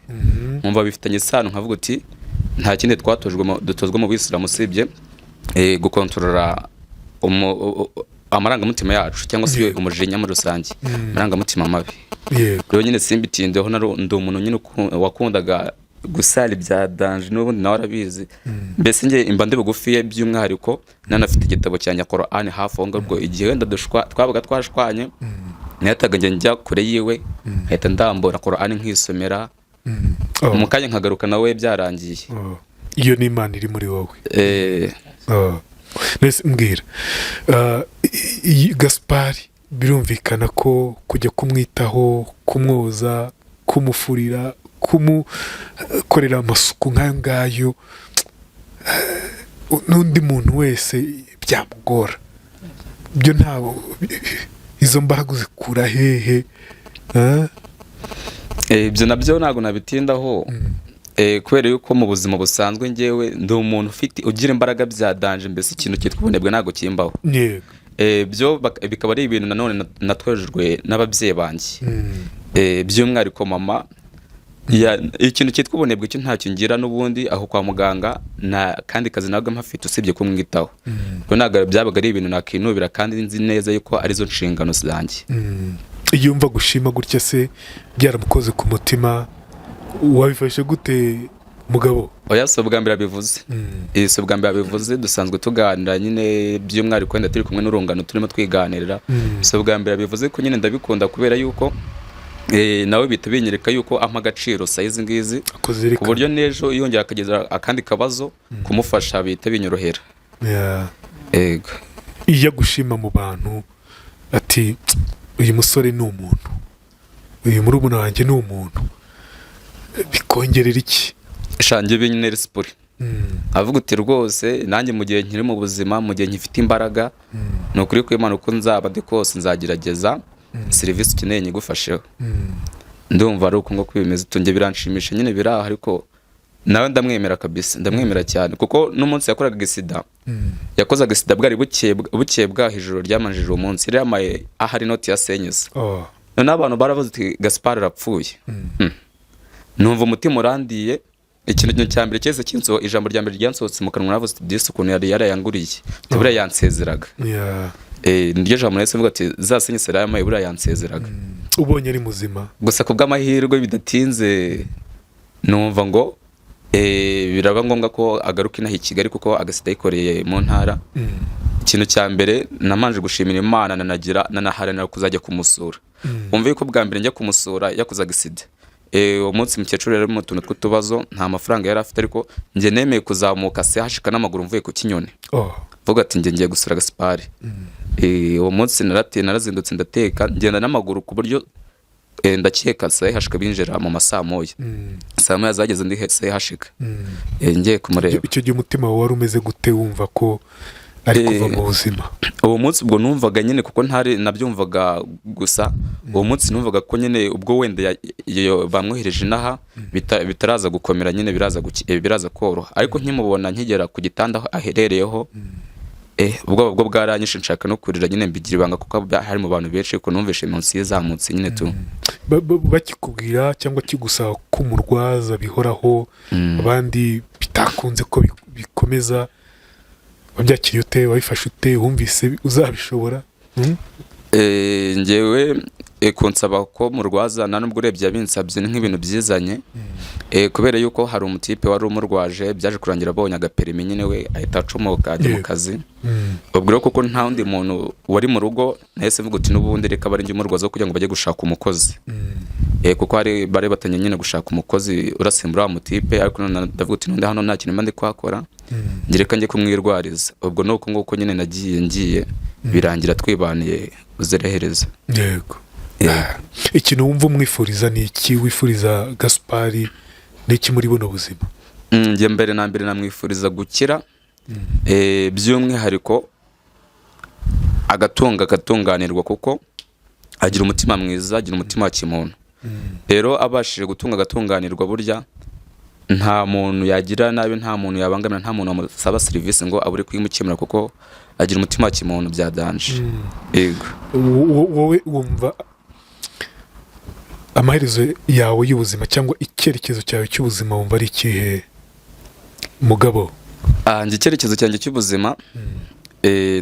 Speaker 3: nkumva bifitanye isano nkavuga uti nta kindi dutozwa mu bisilamu usibye gukontorora amarangamutima yacu cyangwa se umujinya muri rusange, amarangamutima mabi. Rero nyine simbitindeho, ndi umuntu nyine wakundaga gusara ibya danje, n'ubundi nawe arabizi. Mbese njye imba ndi bugufiye by'umwihariko nanafite igitabo cya Qur'an hafi aho ngaho, igihe wenda twabaga twashwanye nahitaga njya kure yiwe ahita ndambura Qur'an nkisomera, mu kanya nkagaruka nawe byarangiye.
Speaker 2: Iyo ni Imana iri muri wowe. Nese mbwira, Gaspard birumvikana ko kujya kumwitaho, kumwoza, kumufurira, kumukorera amasuku nk'ayo ngayo n'undi muntu wese byamugora. Byo ntabwo izo mbaraga zikura hehe?
Speaker 3: Ibyo nabyo ntabwo nabitindaho, kubera yuko mu buzima busanzwe njyewe ndi umuntu ugira imbaraga bya danje, mbese ikintu cyitwa ubunebwe ntabwo kimbaho. Byo bikaba ari ibintu nanone natwejejwe n'ababyeyi banjye, by'umwihariko mama. Ikintu cyitwa ubunebwe cyo ntacyo ngira, n'ubundi aho kwa muganga nta kandi kazi nabwo mpafite usibye kumwitaho. Ntabwo byabaga ari ibintu nakinubira, kandi nzi neza yuko arizo nshingano zanjye.
Speaker 2: Iyo umva gushima gutya se byaramukoze ku mutima, wabifashe gute mugabo?
Speaker 3: Oya, si ubwa mbere abivuze. Si ubwa mbere abivuze, dusanzwe tuganira nyine by'umwihariko wenda turi kumwe n'urungano turimo twiganirira. Si ubwa mbere abivuze ko nyine ndabikunda, kubera yuko nawe bita binyereka yuko ampa agaciro sayizi ngizi, ku buryo n'ejo yongera akagira akandi kabazo kumufasha bita binyorohera. Ego.
Speaker 2: Iyo gushima mu bantu ati uyu musore ni umuntu, uyu murumuna wanjye ni umuntu, bikongerera iki?
Speaker 3: Shange binyinera sipuri. Avuga uti rwose nanjye mu gihe nkiri mu buzima, mu gihe nkifite imbaraga, ni ukuri ko Imana uko nzaba ndi kose nzagerageza serivisi ukeneye nyigufasheho. Ndumva ari uko ngo bimeze, tunge biranshimisha nyine biraho, ariko nawe ndamwemera kabisa, ndamwemera cyane, kuko n'umunsi yakoraga gisida, yakozaga gisida bwari bukeye bwaho ijoro ryamanjije uwo munsi, rero yamaye ahari noti ya senyeza. None abantu baravuze ati Gaspard arapfuye. Numva umutima urandiye, ikintu cya mbere cyese kinso, ijambo rya mbere ryansohotse mu kanwa, navuze ati disi ukuntu yari yarayanguriye, buriya yansezeraga. Niryo jambo nahise mvuga ati zasenyesera yamaye buriya yansezeraga.
Speaker 2: Ubonye ari muzima.
Speaker 3: Gusa ku bw'amahirwe bidatinze numva ngo biraba ngombwa ko agaruka inaha i Kigali, kuko agasida yikoreye mu ntara. Ikintu cya mbere namanje gushimira Imana, nanaharanira kuzajya kumusura. Umva yuko bwa mbere njya kumusura yakoze agasida, uwo munsi mukecuru rero mu tuntu tw'utubazo, nta mafaranga yari afite, ariko njye nemeye kuzamuka se hashika n'amaguru mvuye ku Kinyoni. Vuga ati ngiye gusura Gaspard. Uwo munsi narazindutse ndateka, ngenda n'amaguru, ku buryo ndakeka se hashika binjira mu masaa moya. Saa moya zageze ndi se hashika. Ngiye kumureba.
Speaker 2: Icyo gihe umutima wawe wari umeze gute, wumva ko ari kuva mu buzima?
Speaker 3: Uwo munsi ubwo numvaga nyine, kuko ntari nabyumvaga gusa, uwo munsi numvaga ko nyine ubwo wenda bamwohereje inaha bitaraza gukomera, nyine biraza koroha, ariko nkimubona nkigera ku gitanda aho aherereyeho, ubwo bwaranyishe, nshaka no kurira nyine mbigira ibanga, kuko hari mu bantu benshi, ko numvishe munsi yazamutse nyine tu.
Speaker 2: Bakikubwira cyangwa kigusaba kumurwaza bihoraho, abandi bitakunze ko bikomeza, wabyakiriye ute, wabifashe ute, wumvise uzabishobora?
Speaker 3: Njyewe kunsaba ko murwaza, nubwo urebye yabinsabye nk'ibintu byizanye, kubera yuko hari umutipe wari umurwaje, byaje kurangira abonye agaperimi nyine, we ahita acomoka ajya mu kazi. Ubwo rero kuko nta wundi muntu wari mu rugo, nahise mvuga uti n'ubundi reka bari njye umurwaza kugira ngo bajye gushaka umukozi, kuko bari batanye nyine gushaka umukozi urasimbura wa mutipe, ariko ndavuga uti n'undi hano nta kintu mba ndi kuhakora, ngereka njye kumwirwariza. Ubwo nuko nguko nyine nagiye birangira twibaniye uzerehereza.
Speaker 2: Yego. Ikintu wumva umwifuriza ni iki? Wifuriza Gaspard ni iki muri buno buzima?
Speaker 3: Njye mbere na mbere namwifuriza gukira, by'umwihariko agatunganirwa, kuko agira umutima mwiza, agira umutima wa kimuntu. Rero abashije gutunga agatunganirwa, burya nta muntu yagira nabi, nta muntu yabangamira, nta muntu wamusaba serivisi ngo abure kuyimukemura, kuko agira umutima wa kimuntu bya danje. Yego.
Speaker 2: Wowe wumva amaherezo yawe y'ubuzima cyangwa icyerekezo cyawe cy'ubuzima wumva ari ikihe? mugabo
Speaker 3: njye icyerekezo cyanjye cy'ubuzima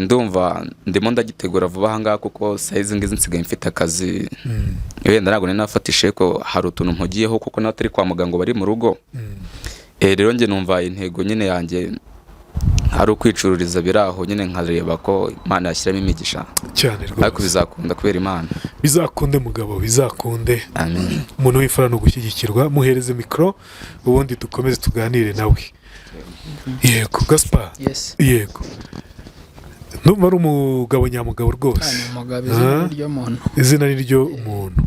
Speaker 3: ndumva ndimo ndagitegura vuba aha ngaha kuko sayizi ngizi nsigaye mfite akazi wenda ntabwo ninafatishe ko hari utuntu mpugiyeho kuko nawe atari kwa muganga bari mu rugo rero njye numva intego nyine yanjye hari ukwicururiza biraho nyine nkareba ko Imana yashyiramo imigisha
Speaker 2: cyane rwose
Speaker 3: ariko bizakunda kubera Imana
Speaker 2: bizakunde mugabo bizakunde
Speaker 3: amen
Speaker 2: umuntu wifara no gushyigikirwa muhereze mikoro ubundi dukomeze tuganire nawe yego Gaspard
Speaker 1: yes
Speaker 2: yego numva ari umugabo nyamugabo rwose
Speaker 1: umugabo izina ry'umuntu
Speaker 2: izina ni ryo umuntu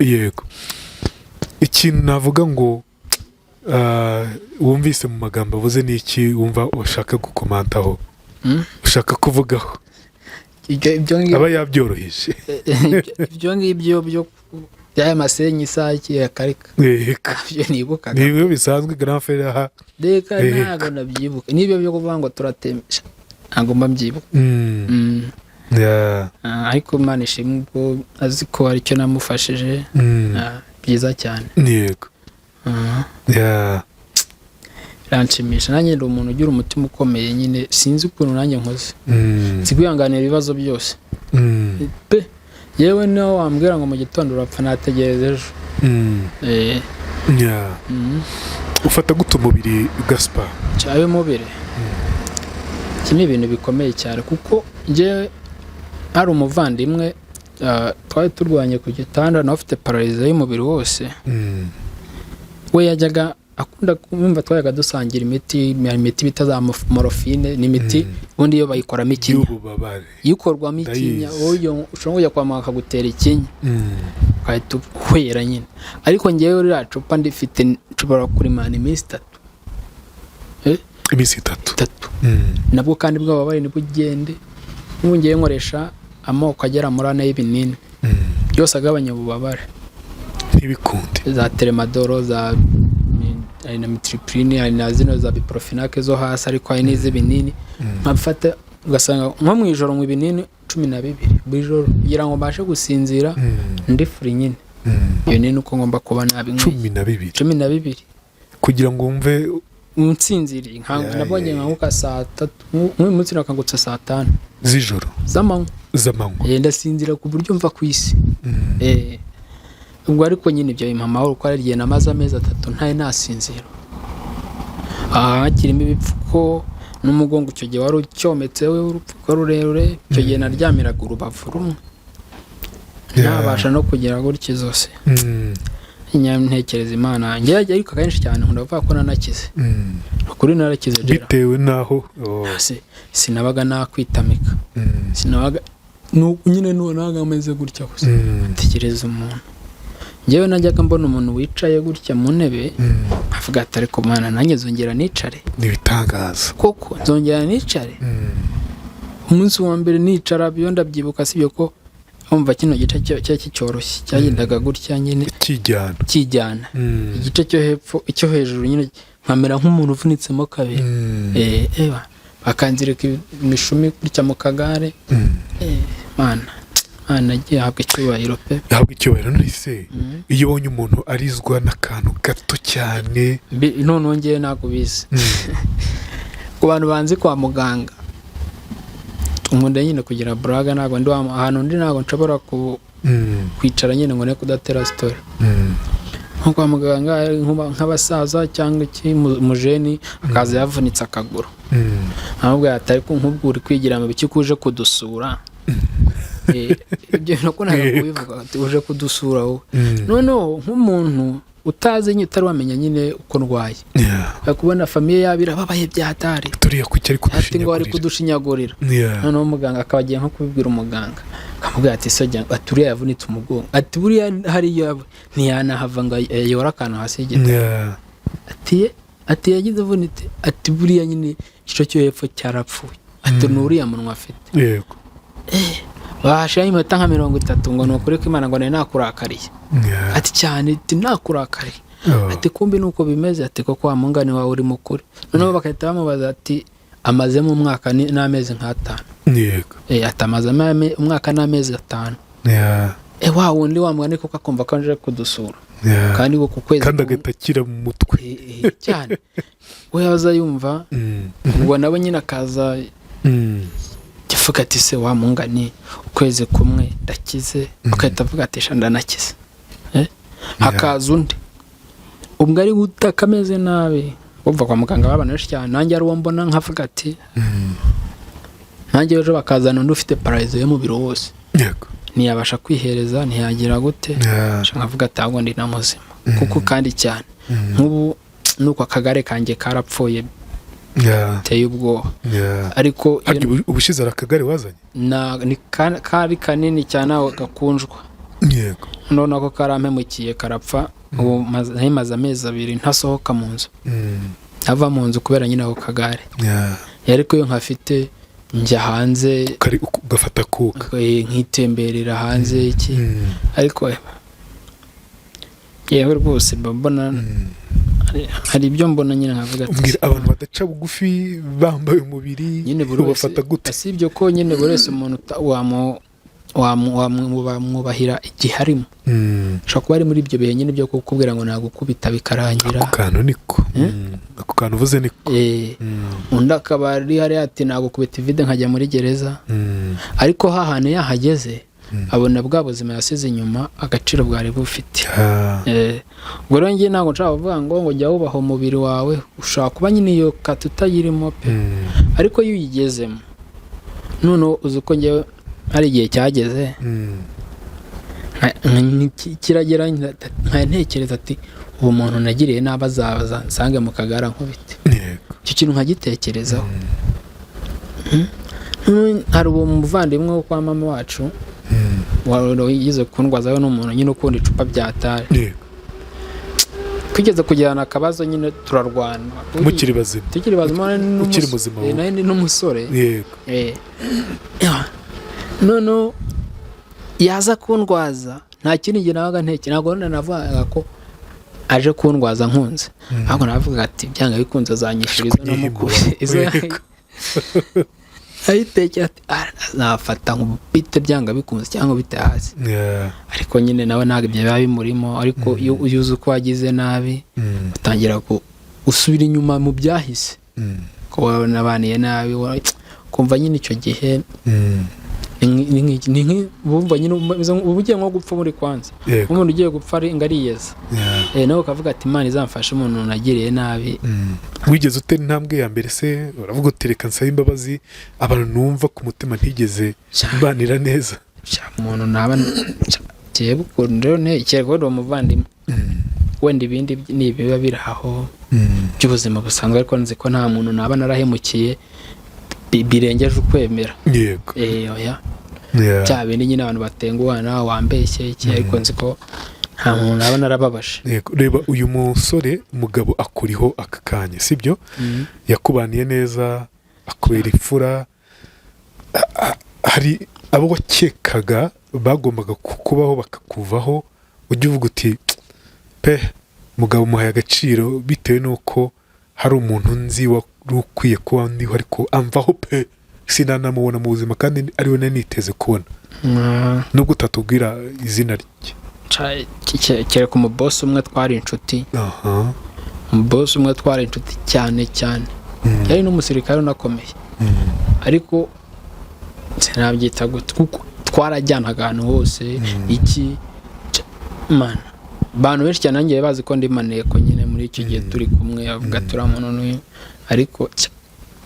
Speaker 2: yego ikintu navuga ngo wumvise mu magambo avuze n'iki wumva ushaka gukomantaho ushaka kuvugaho aba yabyoroheje
Speaker 1: ibyo ngibyo byo by'aya masenyi isake akarika byo nibukaga
Speaker 2: ni bimwe bisanzwe grand frère aha
Speaker 1: reka ntabwo nabyibuka n'ibyo byo kuvuga ngo turatemesha ntabwo mba mbyibuka ariko Imana ishimwe ubwo azi ko hari icyo namufashije byiza cyane
Speaker 2: yego
Speaker 1: biranshimisha nanjye ndi umuntu ugira umutima ukomeye nyine sinzi ukuntu nanjye nkoze nzi kwihanganira ibibazo byose pe yewe niyo wambwira ngo mu gitondo urapfa nategereza ejo
Speaker 2: ufata gute umubiri Gaspard
Speaker 1: cyawe mubiri iki ni ibintu bikomeye cyane kuko njyewe hari umuvandimwe twari turwanye ku gitanda nawe ufite pararize y'umubiri wose we yajyaga akunda kumva twayaga dusangira imiti bita za morphine n'imiti ubundi iyo bayikoramo ikinya yikorwamo ikinya ushobora kujya kwa muganga akagutera ikinya ugahita uhwera nyine ariko ngewe ririya cupa ndifite nshobora kurimana iminsi itatu nabwo kandi bw'ababare ntibugende n'ubu ngewe nkoresha amoko agera muri 4 y'ibinini yose agabanya ububabare
Speaker 2: ntibikunde
Speaker 1: za telemadoro za hari na mitripline hari na zino za biprofenac zo hasi ariko hari n'iz'ibinini nkabifata ugasanga nko mu ijoro mu binini 12 buri joro kugira ngo mbashe gusinzira ndi free nyine iyo nini uko ngomba kuba nabi 12
Speaker 2: kugira ngo wumve
Speaker 1: unsinziriye nabonye nkahuka saa 3 nk'umunsi nakangutse saa 5
Speaker 2: z'ijoro z'amanywa
Speaker 1: ndasinzira ku buryo mva ku isi ubwo ariko nyine ibyo impama aho uko ari igihe namaze amezi 3 ntaye nasinzira kirimo ibipfuko n'umugongo icyo gihe wari ucyometsewe urupfuko rurerure icyo gihe naryamiraga urubavu rumwe ntabasha no kugira gutya zose ntekereza Imana njye ariko kenshi cyane ndavuga ko nanakize ukuri narakize
Speaker 2: bitewe naho
Speaker 1: sinabaga nakwitamika sinabaga nyine naga ameze gutya gusa ntekereza umuntu njyewe najyaga mbona umuntu wicaye gutya mu ntebe avuga ati ariko Mana nanjye zongera nicare
Speaker 2: nibitangaza
Speaker 1: koko zongera nicare umunsi wa mbere nicara byo ndabyibuka sibyo ko umva kino gice cyoroshye cyagendaga gutya nyine kijyana igice cyo hepfo icyo hejuru nyine nkamera nk'umuntu uvunitsemo kabiri bakanzirika imishumi gutya mu kagare Mana agiye habwa icyubahiro pe
Speaker 2: yahabwa icyubahiro nise iyo ubonye umuntu arizwa n'akantu gato cyane
Speaker 1: none ngewe ntabwo bizi ku bantu banzi kwa muganga umuntu nyine kugira buraga ntabwo ndi ahantu ndi ntabwo nshobora kwicara nyine ngo ne kudatera story nko kwa muganga nk'abasaza cyangwa umujeni akaza yavunitse akaguru ahubwo atari nk'ubwo kwigira mu biki kuje kudusura ibyo nako ntabwo kubivuga uje kudusura wowe noneho nk'umuntu utazi nyine utari wamenya nyine uko ndwaye akubona famiye yabira babaye byatari
Speaker 2: turiya kuki ari
Speaker 1: kudushinyagurira ari kudushinyagurira noneho umuganga akabagiye nko kubibwira umuganga akamubwira ati sojya aturiya yavunitse umugongo ati buriya hariya ntiyanahava ngo yora akantu hasi y'igiti ati yagize avunitse ati buriya nyine igice cyo hepfo cyarapfuye ati n'uriya munwa afite
Speaker 2: yego
Speaker 1: bahashaho iminota nka 30 ngo nukuri ko Imana ngo nakurakariye ati cyane ati nakurakariye ati kumbi nuko bimeze ati koko wa mungane wawe uri mukuri noneho bakahita bamubaza ati amaze mu mwaka n'amezi nka 5
Speaker 2: yego
Speaker 1: atamaze umwaka n'amezi 5 wa wundi wa mwana kuko akumva ko aje kudusura
Speaker 2: Yeah.
Speaker 1: kandi wo ku kwezi
Speaker 2: kandi agahita akira mu mutwe.
Speaker 1: cyane we yaza yumva ubwo nabo nyine akaza kivuga ati se wa mungani ukwezi kumwe ndakize ukahita avuga ati shanda nakize hakaza undi ubwo ari gutaka ameze nabi umva kwa muganga babana benshi cyane nanjye ari uwo mbona nkavuga ati nanjye ejo bakazana undi ufite pararizo y'umubiri wose
Speaker 2: yego
Speaker 1: ntiyabasha kwihereza ntiyagira gute nkavuga ati ahubwo ndi na muzima kuko kandi cyane nk'ubu nuko akagare kanjye karapfuye teye ubwoba ariko
Speaker 2: ubushize ari akagare wazanye
Speaker 1: ni kari kanini cyane aho gakunjwa
Speaker 2: yego
Speaker 1: none ko karampemukiye karapfa ubu maze amezi 2 ntasohoka mu nzu ava mu nzu kubera nyine ako kagare ariko iyo nkafite njya hanze
Speaker 2: ugafata kuka
Speaker 1: nkitemberera hanze iki ariko yewe rwose mbona hari ibyo mbona nyine nkavuga ati
Speaker 2: ubwira abantu badaca bugufi bambaye umubiri
Speaker 1: nyine bafata gute si ibyo ko nyine buri wese umuntu wamwubahira igihe arimo ushobora kuba ari muri ibyo bihe nyine byo kukubwira ngo nagukubita bikarangira
Speaker 2: ako kantu niko ako kantu uvuze niko
Speaker 1: undi akaba ari hariya ati nagukubita ivide nkajya muri gereza ariko hahane yahageze abona bwa buzima yasize inyuma agaciro bwari bufite ubwo rero njye ntabwo nshaka kuvuga ngo jya wubaha umubiri wawe ushobora kuba nyine iyo kata utayirimo pe ariko iyo uyigezemo noneho uzi ko njyewe hari igihe cyageze kiragera ntekereza ati ubu muntu nagiriye nabi azabaza nsange mu kagara nkubite icyo kintu nkagitekerezaho hari uwo muvandimwe wo kwa mama wacu yize kundwaza we n'umuntu nyine ukunda icupa byatari twigeze kujyana akabazo nyine turarwana
Speaker 2: mukiri bazima
Speaker 1: tukiri bazima
Speaker 2: ukiri muzima
Speaker 1: nari n'umusore
Speaker 2: yego
Speaker 1: none yaza kundwaza nta kindi gihe nabaga ntekera ntabwo navuga ko aje kundwaza nkunze ahubwo navuga ati byanga bikunze azanyishiriza n'umukuru izo ayitekera ati nafata nk'ubite byanga bikunze cyangwa bite hasi ariko nyine nawe ntabwo ibyo biba bimurimo ariko iyo uzi uko wagize nabi utangira usubira inyuma mu byahise ko wabaniye nabi kumva nyine icyo gihe ni bumva nyine ubugiye nko gupfa muri kwanza umuntu ugiye gupfa ariyeza nawe ukavuga ati imana izamfashe umuntu nagiriye nabi
Speaker 2: wigeze utera intambwe ya mbere se uravuga uti reka nsabe imbabazi abantu numva ku mutima ntigeze mbanira neza
Speaker 1: umuntu naba kiye bukunda rero ntekera ko umuvandimwe wenda ibindi nibiba biri aho by'ubuzima busanzwe ariko nzi ko nta muntu naba narahemukiye birengeje ukwemera
Speaker 2: yego
Speaker 1: oya cya bindi nyine abantu batenguhana wambeshye iki ariko nzi ko nta muntu naba narababaje
Speaker 2: yego reba uyu musore umugabo akuriho aka kanya sibyo yakubaniye neza akubera imfura hari abo wakekaga bagombaga kukubaho bakakuvaho ujya uvuga uti pe mugabo umuhaye agaciro bitewe n'uko hari umuntu nzi wari ukwiye kuba ndiho ariko amvaho pe sinanamubona mu buzima kandi ariwe naniteze kubona nubwo utatubwira izina rye
Speaker 1: kereka umubosi umwe twari inshuti umubosi umwe twari inshuti cyane cyane yari n'umusirikare unakomeye ariko sinabyita gute kuko twarajyanaga ahantu hose iki mana abantu benshi cyane nanjye bazi ko ndi maneko nyine muri icyo gihe turi kumwe avuga turamuntu n'uyu ariko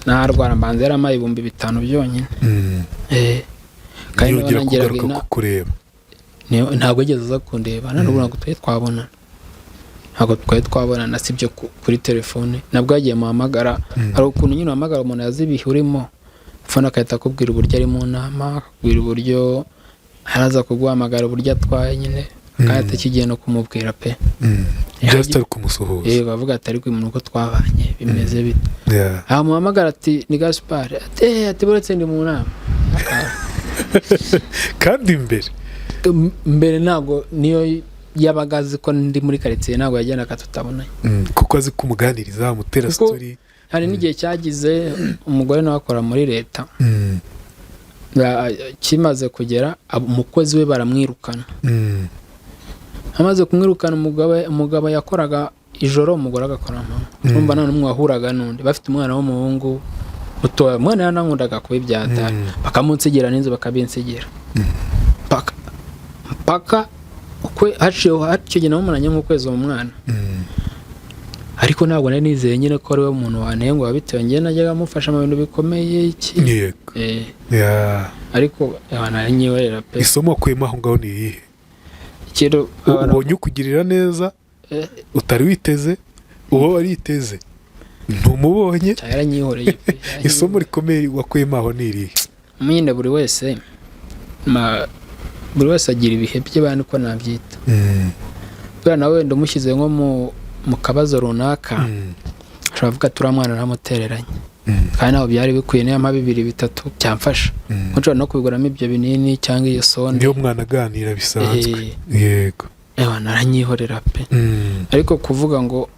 Speaker 1: narwara mbanza yaramaye 5,000 byonyine
Speaker 2: kandi nongeraga kukureba
Speaker 1: ntabwo yigeze aza kundeba ntabwo ntabwo twabonana sibyo kuri telefone nabwo yagiye muhamagara hari ukuntu nyine uhamagara umuntu yazibihe urimo fone akahita akubwira uburyo ari mu nama akubwira uburyo araza kuguhamagara uburyo atwaye nyine kandi atakigiye no kumubwira pe
Speaker 2: just ari kumusuhuza
Speaker 1: bavuga ati ariko umuntu uko twabanye bimeze bite aha muhamagara ati ni Gaspard ati buretse ndi mu nama
Speaker 2: kandi mbere
Speaker 1: ntabwo niyo yabaga azi ko ndi muri karitsiye ntabwo yagendaga tutabonanye
Speaker 2: kuko azi kumuganiriza amutera story
Speaker 1: hari n'igihe cyagize umugore nawe akora muri leta kimaze kugera umukozi we baramwirukana. Amaze kumwirukana umugabo yakoraga ijoro, umugore agakora amanywa. Urumva nta n'umwe wahuraga n'undi, bafite umwana w'umuhungu mutoya. Umwana yanankundaga kuba ibyatari, bakamunsigira n'inzu bakabinsigira mpaka haciye gihe namumaranye nk'ukwezi uwo mwana. Ariko ntabwo nari nizeye nyine ko ari we muntu wanengwa, bitewe njye najyaga amufasha mu bintu bikomeye iki. Ariko naranyihorera pe.
Speaker 2: Isomo wakuyemo aho ngaho ni irihe? Ubonye ukugirira neza utari witeze, uwo wari witeze ntumubonye.
Speaker 1: Yaranyihoreye pe.
Speaker 2: Isomo rikomeye wakuyemo aho ni irihe?
Speaker 1: Nyine buri wese agira ibihe bye bandi ko nabyita. Kubera nawe ndamushyize nko mu kabazo runaka, turavuga turiya mwana naramutereranye, kandi ntabwo byari bikwiye, niyo mpamvu 2-3 byamfasha. Nshobora no kubiguramo ibyo binini cyangwa iyo sonde.
Speaker 2: Niyo mwana aganira bisanzwe. Yego.
Speaker 1: Naranyihorera pe. Ariko kuvuga ngo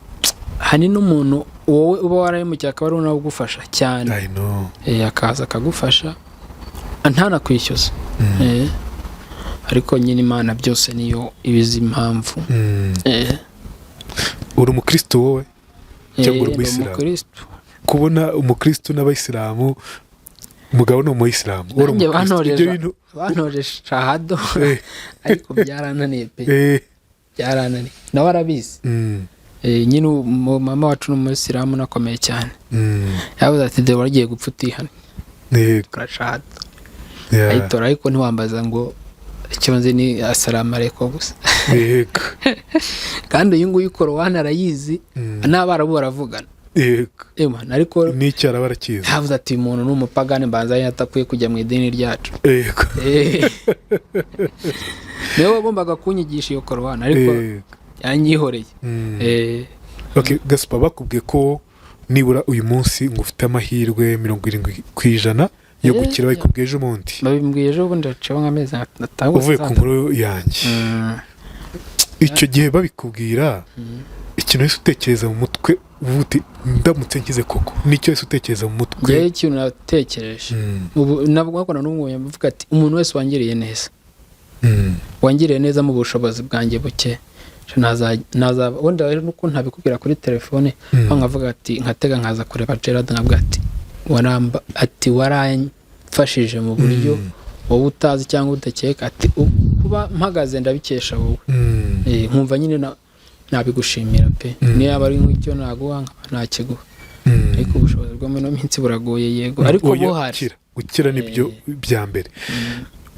Speaker 1: hani n'umuntu wowe uba warahemukiye akaba ari nawe ugufasha cyane.
Speaker 2: I know.
Speaker 1: Akaza akagufasha ntanakwishyuza. Ariko nyine Imana byose niyo ibizi impamvu.
Speaker 2: Uri umukristo wowe cyangwa uri umuyisilamu? Kubona umukristo n'abayisilamu, umugabo ni umuyisilamu, uri umukristo.
Speaker 1: Bantoje shahado ariko byarananiye pe. Byarananiye nawe arabizi. Nyine mama wacu ni umuyisilamu nakomeye cyane. Yavuze ati de waragiye gupfa utihana. Shahado ayitora, ariko ntiwambaza ngo ikibanze ni assalamu alaikum gusa.
Speaker 2: Yego.
Speaker 1: Kandi uyu nguyu Korowani arayizi, n'abarabu baravugana.
Speaker 2: Yego.
Speaker 1: Ariko
Speaker 2: n'icyara barakizi.
Speaker 1: Yavuze ati umuntu n'umupagani mbanza yatakwiye kujya mu idini ryacu.
Speaker 2: Yego.
Speaker 1: Niwe wagombaga kunyigisha iyo Korowani, ariko yanyihoreye.
Speaker 2: Okay, Gaspard, bakubwiye ko nibura uyu munsi ngo ufite amahirwe 70% yo gukira, bayikubwiye ejo bundi?
Speaker 1: Babimbwiye ejo bundi, haciyeho nk'amezi atanu
Speaker 2: uvuye ku nkuru yanjye. Icyo gihe babikubwira, ikintu wese utekereza mu mutwe uvuti ndamutse nkize koko, nicyo wese utekereza mu mutwe?
Speaker 1: Njye ikintu natekereje ubu nabwo akona n'umwe mvuga ati umuntu wese wangiriye neza, wangiriye neza mu bushobozi bwanjye buke, naza wenda nuko ntabikubwira kuri telefone, nkavuga ati nkatega nkaza kureba Gerard nkavuga ati waramfashije mu buryo wowe utazi cyangwa udakeka, ati kuba mpagaze ndabikesha wowe. Nkumva nyine nabigushimira pe. Niyo yaba ari nk'icyo naguha ntakiguha, ariko ubushobozi bwo muri minsi buragoye. Yego, ariko buhari.
Speaker 2: Gukira nibyo bya mbere.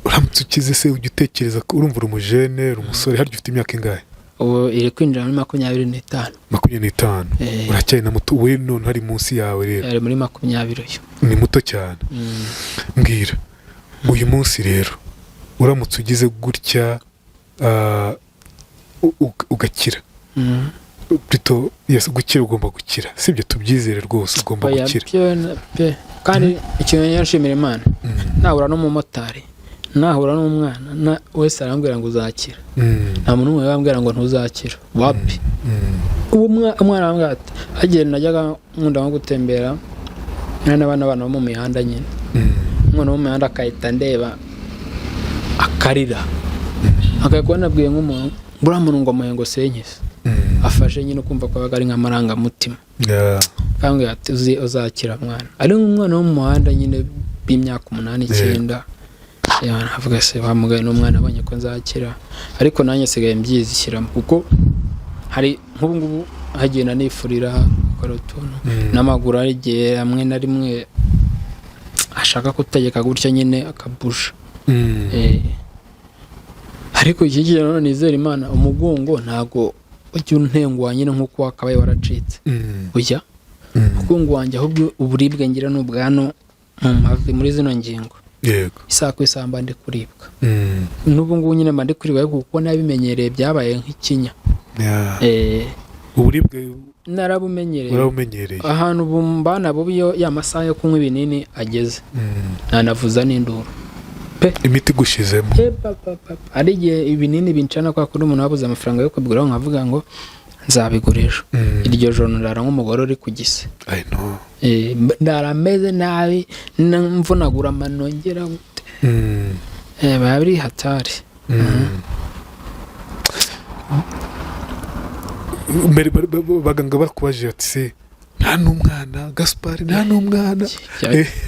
Speaker 2: Uramutse ukize se ujya utekereza ko urumva uri umujene, uri umusore, harya ufite imyaka ingahe?
Speaker 1: Ubu iri kwinjira muri 25.
Speaker 2: 25. Uracyari na muto, we none hari munsi yawe rero.
Speaker 1: Ari muri 20 yo.
Speaker 2: Ni muto cyane. Mbwira, uyu munsi rero uramutse ugize gutya ugakira, bito gukira, ugomba gukira, sibyo? Tubyizere rwose ugomba gukira.
Speaker 1: Kandi ikintu yashimira Imana, nahura n'umumotari, nahura n'umwana wese arambwira ngo uzakira. Nta muntu umwe yambwira ngo ntuzakira. Wapi? Umwana arambwira ati hagiye najyaga nkunda nko gutembera n'abana bo mu mihanda nyine. Umwana wo mu mihanda akahita ndeba akarira, akakubona nabwiye nk'umuntu buriya muntu ngo amuhe ngo senkese, afashe nyine kumva ko ari nk'amarangamutima. Kandi ati uzakira mwana. Ari nk'umwana wo mu muhanda nyine b'imyaka 8-9. Navuga se bamugaye n'umwana abonye ko nzakira, ariko nanjye sigaye mbyizishyiramo, kuko hari nk'ubu ngubu hagenda nifurira gukora utuntu n'amaguru, arigiye hamwe na rimwe ashaka kutegeka gutya nyine akabusha. Ariko iki gihe none nizera Imana, umugongo ntago ujya untengwa nyine nk'uko wakabaye waracitse. Ujya umugongo wanjye ahubwo uburibwe ngira n'ubwano mu mavi muri zino ngingo.
Speaker 2: Yego.
Speaker 1: Isaha ku isamba ndi kuribwa. N'ubu ngubu nyine mba ndi kuribwa kuko nabimenyereye, byabaye nk'ikinya.
Speaker 2: Uburibwe
Speaker 1: narabumenyereye.
Speaker 2: Urabumenyereye.
Speaker 1: Ahantu bumbana bubiyo ya masaha yo kunywa ibinini ageze, nanavuza n'induru pe.
Speaker 2: Imiti gushizemo.
Speaker 1: Ari igihe ibinini bincana kwa kuri umuntu wabuze amafaranga yo kubiguraho, nkavuga ngo nzabigurisha. Iryo joro ndara nk'umugore uri ku gise.
Speaker 2: I know.
Speaker 1: Ndarameze nabi, mvunagura amano ngera biba biri hatari.
Speaker 2: mbere baganga bakubajije ati se nta n'umwana Gaspard nta n'umwana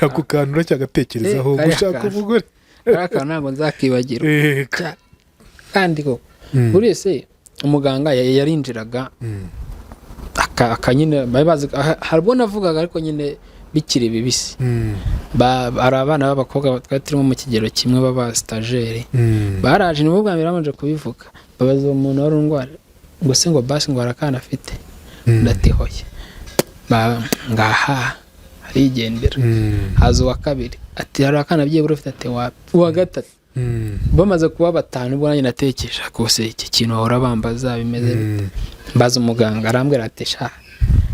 Speaker 2: ako kantu uracyagatekerezaho gushaka umugore
Speaker 1: ariko ntabwo nzakibagirwa kandi ko buri wese umuganga yarinjiraga akanyine haribwo navugaga ariko nyine bikiri bibisi. Hari abana b'abakobwa twari turimo mu kigero kimwe baba stajeri baraje nibo bwa mbere bamaze kubivuga babaza umuntu wari undwara ngo se ngo basi ngo harakana afite ndatihoye ngaha arigendera. haza uwa kabiri ati harakana byibura ufite ati uwa gatatu bamaze kuba batanu ubwo nanjye natekereje kose iki kintu bahora bambaza bimeze mbaza umuganga arambwira ati sha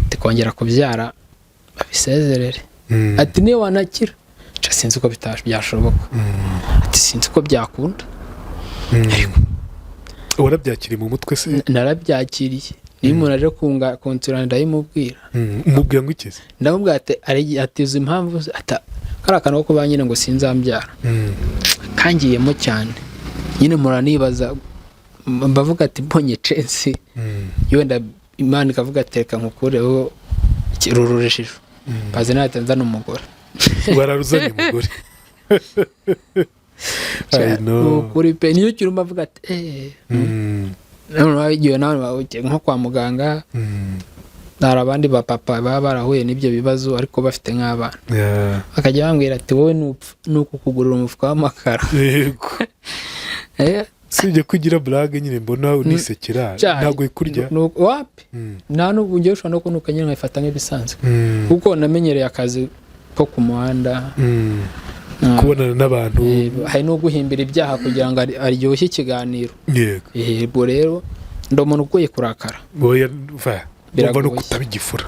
Speaker 1: tikongera kubyara babisezerere ati niyo wanakira sinzi uko byashoboka ati sinzi uko byakunda.
Speaker 2: warabyakiriye mu mutwe se?
Speaker 1: Narabyakiriye niyo umuntu aje kunsura ndayimubwira.
Speaker 2: umubwira ngo iki?
Speaker 1: ndamubwira ati uzi impamvu kari akantu ko kuba nyine ngo sinzambyara kangiyemo cyane nyine muranibaza bavuga ati mbonye censi wenda Imana ikavuga ati reka nkukureho rururesheje baze nahita nzana umugore.
Speaker 2: bararuzanye umugore
Speaker 1: ukuri pe niyo kintu bavuga ati igihe nawe nko kwa muganga hari abandi bapapa baba barahuye n'ibyo bibazo ariko bafite nk'abana bakajya bambwira ati wowe ni ukukugurira umufuka w'amakara.
Speaker 2: sibye kugira blague nyine mbona unisekera ntabwo ikurya
Speaker 1: wapi nta n'ubwo ngiye ushobora no kunuka nyine nkayifata nk'ibisanzwe kuko namenyereye akazi ko ku muhanda
Speaker 2: kubonana n'abantu
Speaker 1: hari no guhimbira ibyaha kugira ngo aryoshye ikiganiro. Yego rero ndi umuntu ugoye kurakara
Speaker 2: birumva no kutaba igifura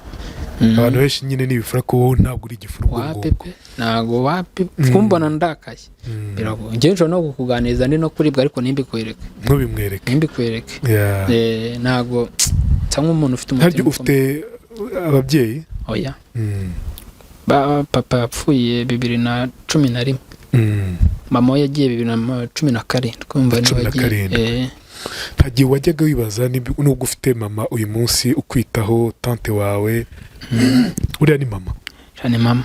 Speaker 2: abantu benshi nyine n'ibifura ko wowe ntabwo uri igifura
Speaker 1: wapi pe ntabwo wapi kumbona ndakaye biragoye njye nshobora no kukuganiriza ndi no kuribwa ariko nimbikwereke ntabwo cyangwa umuntu ufite
Speaker 2: umutima ufite ababyeyi
Speaker 1: oya papa yapfuye 2011 mama we yagiye 2017 kumva niwe yagiye.
Speaker 2: ntagiye wajyaga wibaza nubwo ufite mama uyu munsi ukwitaho tante wawe uriya ni mama
Speaker 1: cyane mama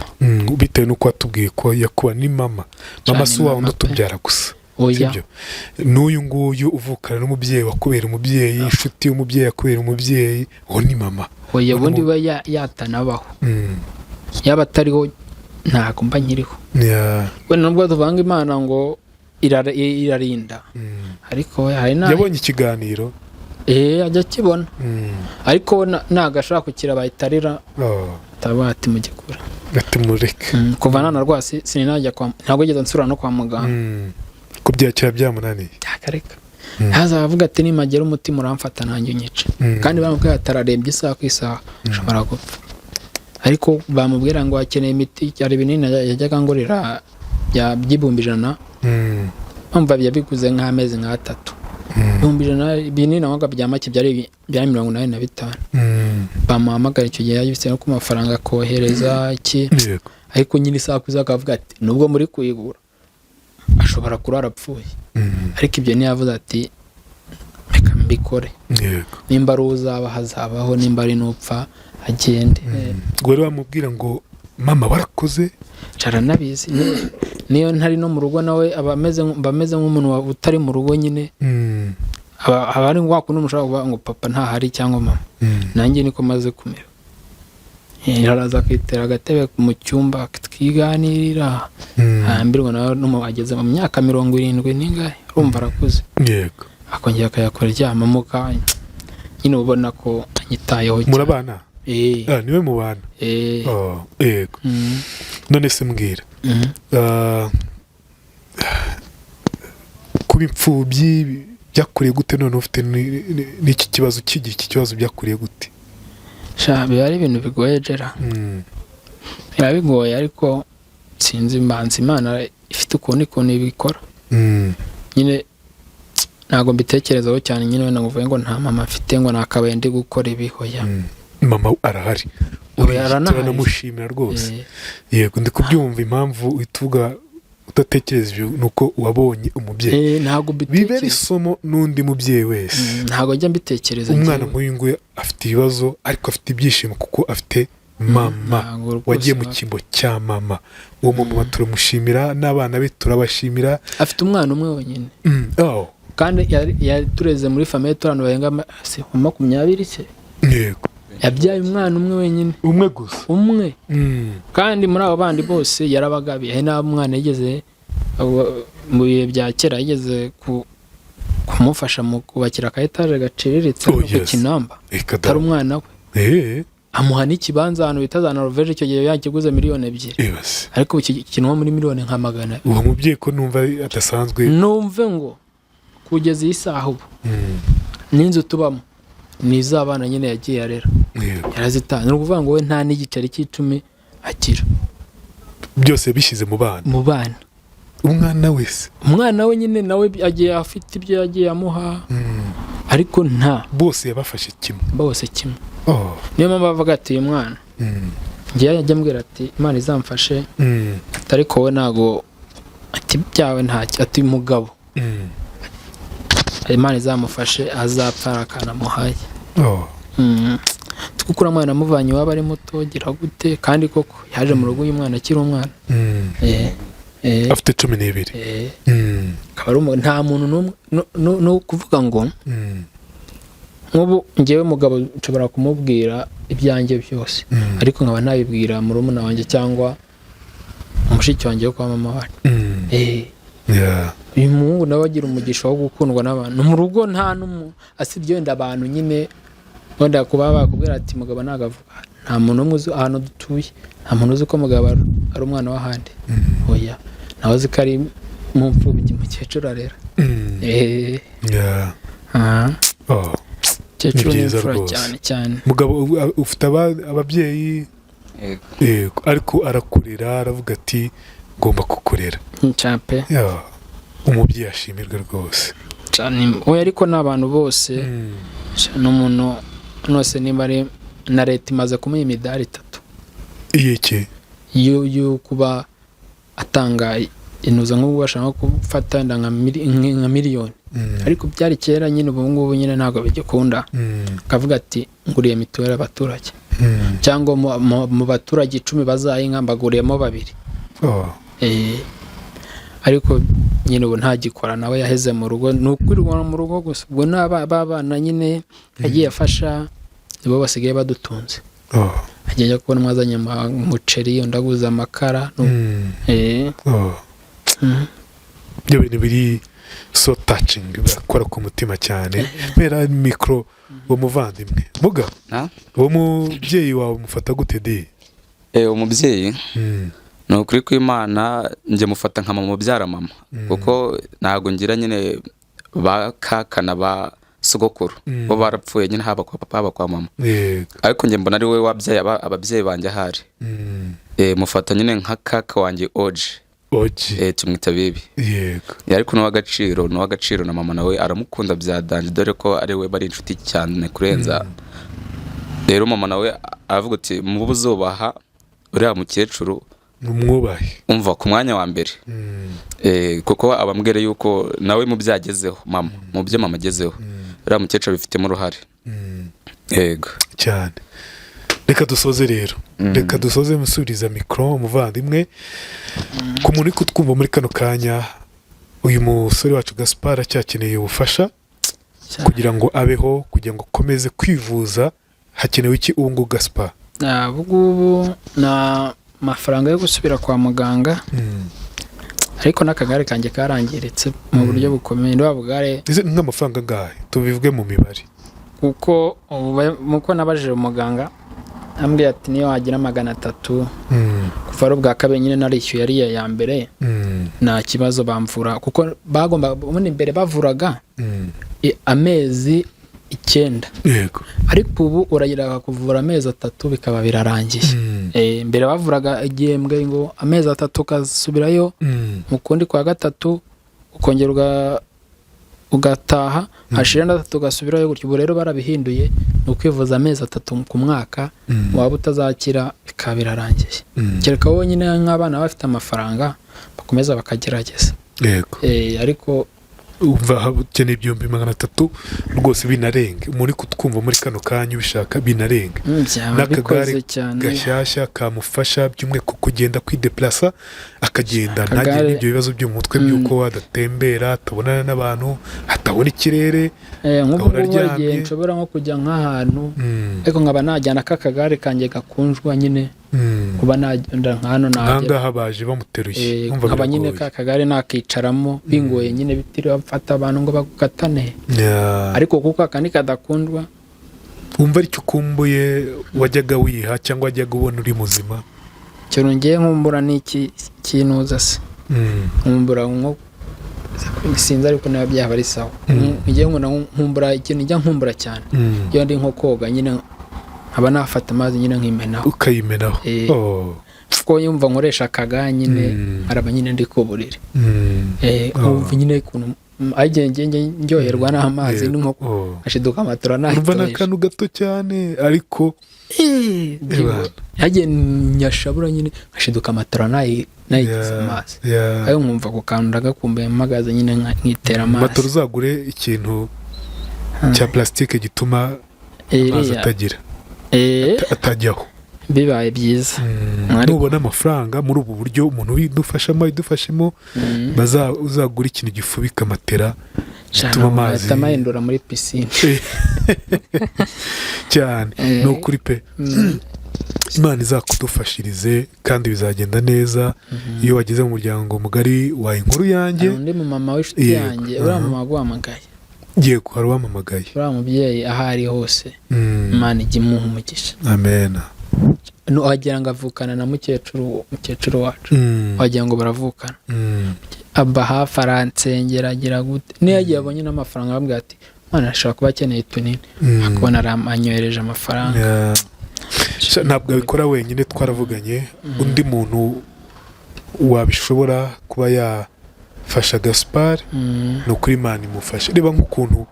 Speaker 2: bitewe nuko watubwiye ko yakuba ni mama si wawe utubyara gusa
Speaker 1: sibyo
Speaker 2: n'uyu nguyu uvukana n'umubyeyi wakubera umubyeyi inshuti y'umubyeyi yakubera umubyeyi uwo ni mama
Speaker 1: oya ubundi we yatanabaho yaba atariho ntabwo mba nkiriho wenda nubwo tuvanga Imana ngo irarinda ariko hari
Speaker 2: yabonye ikiganiro
Speaker 1: ajya kibona ariko nagashaka kukira bayitarira tabati mugikura
Speaker 2: gatimureke
Speaker 1: kuva nana rwasi sinajya ntabwo ngeze nsura no kwa muganga
Speaker 2: kubyakira byamunaniye
Speaker 1: akareka haza avuga ati nimagera umutima uramfata nanjye unyica kandi bamubwira atararembye isaha ku isaha ushobora gupfa ariko bamubwira ngo akeneye imiti cyari binini yajyaga ngorera by'ibihumbi 100 mpamvu yabiguze nk'amezi nka3 ibihumbi 100 binini nawaga bya make byari 85 bamuhamagara icyo gihe yabise no ku mafaranga kohereza iki ariko nyine isaha kuza akavuga ati nubwo muri kuyigura ashobora kurara apfuye ariko ibyo ni yavuze ati reka mbikore nimba ari uzaba hazabaho nimba ari nupfa agende.
Speaker 2: ngo rero bamubwira ngo mama barakoze
Speaker 1: cara nabizi niyo ntari no mu rugo nawe bameze nk'umuntu utari mu rugo nyine abari ngo wakuno mushaka kuvuga ngo papa ntahari cyangwa mama nanjye niko maze kumera. Yaraza kwitera agatebe mu cyumba twiganirira hambirwa nawe ageze mu myaka 70 n'ingahe urumva arakuze
Speaker 2: yego
Speaker 1: akongera akayakora ryama mu kanya nyine ubona ko anyitayeho
Speaker 2: murabana niwe mu bana yego none se mbwira kuba imfubyi byakuriye gute none ufite n'iki kibazo iki kibazo byakuriye gute?
Speaker 1: biba ari ibintu bigoye jera biba bigoye ariko sinzi Imana ifite ukuntu ibikora nyine ntabwo mbitekerezaho cyane nyine wenda nguvuye ngo nta mama mfite ngo nakabaye ndi gukora ibihoya
Speaker 2: mama arahari uranamushimira rwose yego ndi kubyumva impamvu ituga udatekereza ibyo nuko wabonye umubyeyi
Speaker 1: ntabwo
Speaker 2: bibera isomo n'undi mubyeyi wese
Speaker 1: ntabwo njya mbitekereza
Speaker 2: umwana nk'uyu nguyu afite ibibazo ariko afite ibyishimo kuko afite mama wagiye mu cyimbo cya mama uwo mama turamushimira n'abana be turabashimira
Speaker 1: afite umwana umwe wenyine kandi yatureze muri famiye y'abantu barenga 20 se
Speaker 2: yego
Speaker 1: yabyaye umwana umwe wenyine
Speaker 2: umwe gusa
Speaker 1: umwe kandi muri abo bandi bose yarabagabiye hari n'abo umwana yigeze mu bihe bya kera yigeze kumufasha mu kubakira aka etaje gaciriritse ku Kinamba atari umwana we amuha n'ikibanza ahantu bita za Norvege icyo gihe yakiguze miliyoni 2 ariko ikintu muri miliyoni nka 100
Speaker 2: uwo mubyeyi ko numva adasanzwe
Speaker 1: numve ngo kugeza iyi saha ubu n'inzu tubamo n'izabana nyine yagiye arera yarazitanze ni ukuvuga ngo we nta n'igiceri cy'icumi akira
Speaker 2: byose bishyize mu bana umwana we nyine nawe agiye afite ibyo yagiye amuha ariko nta bose yabafashe kimwe
Speaker 1: niyo mpamvu bavuga ati uyu mwana ngiye yajya ambwira ati Imana izamfashe ariko wowe ntago ati byawe ntacyo ati umugabo Imana izamufashe azapfa akanamuhaye tukukura mwana muvanye waba ari muto gira gute kandi koko yaje mu rugo uyu mwana akiri umwana
Speaker 2: afite 12
Speaker 1: akaba nta muntu no kuvuga ngo nk'ubu ngewe mugabo nshobora kumubwira ibyanjye byose ariko nkaba ntabibwira murumuna wanjye cyangwa umushiki wanjye wo kwa mama wacu uyu muhungu nawe agira umugisha wo gukundwa n'abantu mu rugo nta n'umu asibye wenda abantu nyine wenda kuba bakubwira ati mugabo nagavuga nta muntu umwe uzi ahantu dutuye nta muntu uzi ko mugabo ari umwana w'ahandi oya nawe uzi ko ari mu mfubyi mukecuru arera mukecuru ni imfura cyane
Speaker 2: mugabo ufite ababyeyi ariko arakurera aravuga ati ngomba kukurera
Speaker 1: ncampe
Speaker 2: umubyeyi ashimirwa rwose
Speaker 1: we ariko n'abantu bose n'umuntu nose niba ari na leta imaze kumuha imidari
Speaker 2: 3
Speaker 1: yo kuba atanga inuza nk'ubu bashaka gufata nka miliyoni ariko byari kera nyine ubu ngubu nyine ntabwo bigikunda akavuga ati nguriye mituweli abaturage cyangwa mu baturage 10 bazayinka mbaguriyemo 2 ariko nyine ubu ntagikora nawe yaheze mu rugo n'ukwirwa mu rugo gusa ubwo n'abana nyine agiye afasha nibo basigaye badutunze agiye kubona mwazanye umuceri undaguza amakara
Speaker 2: ibyo bintu biri so touching bakora ku mutima cyane mera mikro wo muvandimwe muga wo mubyeyi wawe mufata gute de
Speaker 3: umubyeyi ni ukuri kw'Imana njye mufata nka mama mubyara mama kuko ntago ngira nyine bakakana ba sogokuru bo barapfuye nyine haba kwa papa haba kwa mama ariko njye mbona ari we wabyaye ababyeyi banjye ahari mufata nyine nka kaka wanjye Oji tumwita bibi ariko n'uw'agaciro na mama nawe aramukunda byadanje dore ko ari we bari inshuti cyane kurenza rero mama nawe aravuga ati mu buzubaha uriya mukecuru
Speaker 2: umwubahe
Speaker 3: umva ku mwanya wa mbere kuko abambwira yuko nawe mu byagezeho mama mu byo mama agezeho uriya mukecuru bifitemo uruhare yego
Speaker 2: cyane reka dusoze rero reka dusoze musubiriza mikro umuvandimwe ku muntu uri kutwumva muri kano kanya uyu musore wacu Gaspard cyakeneye ubufasha kugira ngo abeho kugira ngo komeze kwivuza hakenewe iki ubu Gaspard
Speaker 1: ubu na mafaranga yo gusubira kwa muganga ariko n'akagare kanjye karangiritse mu buryo bukomeye ndabugare
Speaker 2: nk'amafaranga ngahe tubivuge mu mibare
Speaker 1: kuko muko nabajije umuganga ambwiye ati niyo wagira 300 kuva ari ubwa kabiri nyine narishyuye ariya ya mbere nta kibazo bamvura kuko bagomba ubundi imbere bavuraga amezi 9
Speaker 2: yego
Speaker 1: ariko ubu uragira kuvura amezi 3 bikaba birarangiye mbere bavuraga igihembwe ngo amezi 3 ukasubirayo mu kundi kwa 3 ukongera ugataha hashira na 3 ugasubirayo gutyo ubu rero barabihinduye no kwivuza amezi 3 ku mwaka waba utazakira bikaba birarangiye kereka wowe nyine nk'abana bafite amafaranga bakomeza bakagerageza.
Speaker 2: yego
Speaker 1: Ariko
Speaker 2: umva ukeneye 300 rwose binarenge muri kutwumva muri kano kanya ubishaka binarenge
Speaker 1: byaba bikoze
Speaker 2: n'akagare
Speaker 1: cyane.
Speaker 2: gashyashya kamufasha byumwe kuko kugenda kwideplasa akagenda ntagire
Speaker 1: Akagare-
Speaker 2: ibyo bibazo byo mu mutwe by'uko adatembera atabonana n'abantu atabona ikirere
Speaker 1: nk'ubu
Speaker 2: agahora
Speaker 1: ngubu
Speaker 2: aryamye.
Speaker 1: igihe nshobora nko kujya nk'ahantu ariko nkaba najyana k'akagare kanjye gakunjwa nyine kuba nagenda nk'hano nagera
Speaker 2: nkangaha baje bamuteruye umva
Speaker 1: nkaba nyine
Speaker 2: biragoye.
Speaker 1: k'akagare nakicaramo bingoye nyine bitiriwe bafata abantu ngo bagukatane,
Speaker 2: Yeah.
Speaker 1: ariko kuko aka ni kadakundwa.
Speaker 2: wumva aricyo ukumbuye wajyaga wiha cyangwa wajyaga ubona uri muzima.
Speaker 1: ikintu ngiye nkumbura ni iki kinuza se nkumbura nko sinzi ariko niba byaba ari sawa. ngiye nkumbura ikintu njya nkumbura cyane iyo ndi nko koga nyine nkaba nafata amazi nyine nkimenaho
Speaker 2: ukayimenaho.
Speaker 1: kuko yumva nkoresha akaga nyine araba nyine ndi ku buriri nkumva nyine ukuntu agenge ndyoherwa n'amazi ni nko ashiduka amatora
Speaker 2: urumva ni
Speaker 1: nahitoresha
Speaker 2: akantu gato cyane ariko
Speaker 1: yagiye nyashabura nyine ashiduka amatora nayigize amazi ayo nkumva ku kantu ndagakumbuye mpagaze nyine nkitera amazi.
Speaker 2: matora uzagure ikintu cya plastique gituma amazi atagira atajyaho
Speaker 1: bibaye byiza.
Speaker 2: nubona amafaranga muri ubu buryo umuntu widufashemo uzagura ikintu gifubika matera gituma amazi
Speaker 1: atamahindura muri pisine
Speaker 2: cyane ni ukuri pe. Imana izakudufashirize kandi bizagenda neza iyo wageze mu muryango mugari wa Inkuru Yanjye.
Speaker 1: undi mu mama w'inshuti yanjye uriya mama waguhamagaye
Speaker 2: yego hari uwamamagaye
Speaker 1: uriya mubyeyi aho ari hose Imana ijya imuha umugisha.
Speaker 2: amen.
Speaker 1: wagira ngo avukana na mukecuru wacu wagira ngo baravukana aba hafi aransengera agira gute niyo yagiye abonye n'amafaranga bambwira ati mwana ashobora kuba akeneye utunini akabona aranyohereje amafaranga.
Speaker 2: ntabwo abikora wenyine twaravuganye undi muntu wabishobora kuba yafasha Gaspard ni ukuri Imana imufasha. reba nk'ukuntu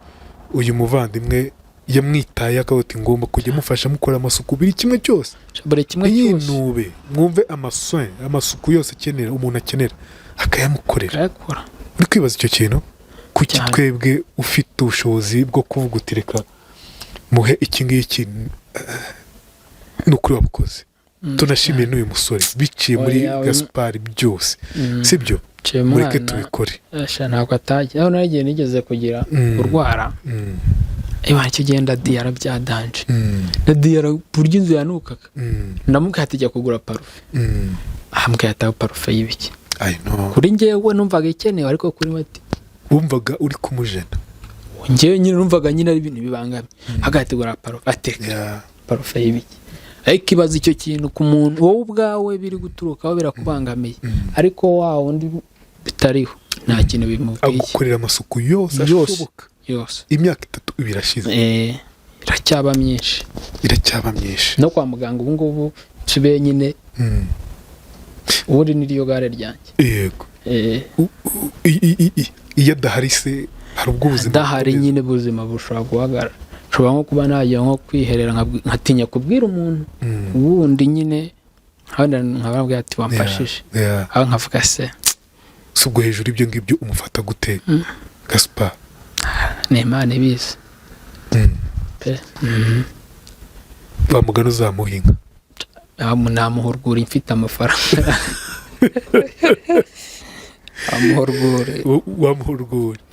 Speaker 2: uyu muvandimwe yamwitaye akabati ngomba kujya mufasha mukora amasuku buri kimwe cyose yinube mwumve amasuku yose akenera umuntu akenera akayamukorera. uri kwibaza icyo kintu kuki twebwe ufite ubushobozi bwo kuvuga uti reka muhe iki ngiki ni ukuri wabukoze. tunashimiye n'uyu musore biciye muri Gaspard byose sibyo mureke tubikore.
Speaker 1: ntabwo atajya aho naragiye nigeze kugira urwara icyo genda diyara byadanje na diyara buryo inzu yanukaga ndamubwira ati jya kugura parufe ahambwira ati parufe y'ibiki kuri njyewe numvaga ikenewe ariko kuri mati
Speaker 2: wumvaga uri kumujena
Speaker 1: njyewe nyine numvaga nyine ari ibintu bibangamye hagati gura parufe ateka parufe y'ibiki ariko ibaza icyo kintu ku muntu wowe ubwawe biri guturukaho birakubangamiye ariko wa wundi bitariho nta kintu bimubwiye
Speaker 2: agukorera amasuku yose ashoboka
Speaker 1: yose.
Speaker 2: imyaka 3 birashize
Speaker 1: iracyaba myinshi no kwa muganga ubu ngubu nsubiye nyine ubundi niryo gare ryanjye.
Speaker 2: yego iyo adahari se hari ubwo ubuzima
Speaker 1: adahari nyine ubuzima bushobora guhagarara. nshobora nko kuba najya nko kwiherera nkatinya kubwira umuntu ubundi nyine nkababwira ati wamfashije aho nkavuga se
Speaker 2: ubwo hejuru ibyo ngibyo umufata gute Gaspard?
Speaker 1: ni Imana ibizi
Speaker 2: bamugana uzamuhinga
Speaker 1: namuhurgura mfite amafaranga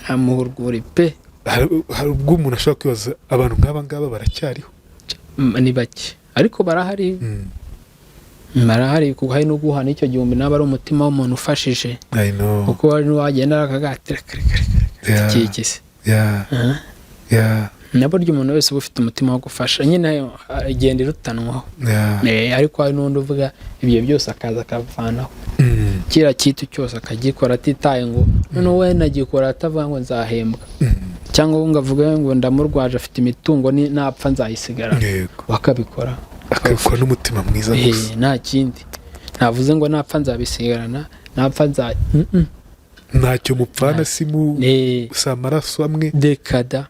Speaker 1: wamuhurgure pe.
Speaker 2: hari ubwo umuntu ashobora kwibaza abantu nk'aba ngaba baracyariho?
Speaker 1: ni bake ariko barahari kuko hari no guhana icyo gihumbi naba ari umutima w'umuntu ufashije kuko hari n'uwagenda akagatira kikise na buryo umuntu wese uba ufite umutima wo gufasha nyine igenda irutanwaho ariko hari n'undi uvuga ibyo byose akaza akavanaho kiriya kintu cyose akagikora atitaye ngo noneho we nagikora atavuga ngo nzahembwa cyangwa ngo avuge ngo ndamurwaje afite imitungo napfa nzayisigara wakabikora
Speaker 2: n'umutima mwiza gusa
Speaker 1: nta kindi navuze ngo napfa nzabisigarana napfa
Speaker 2: ntacyo mupfana si amaraso amwe
Speaker 1: dekada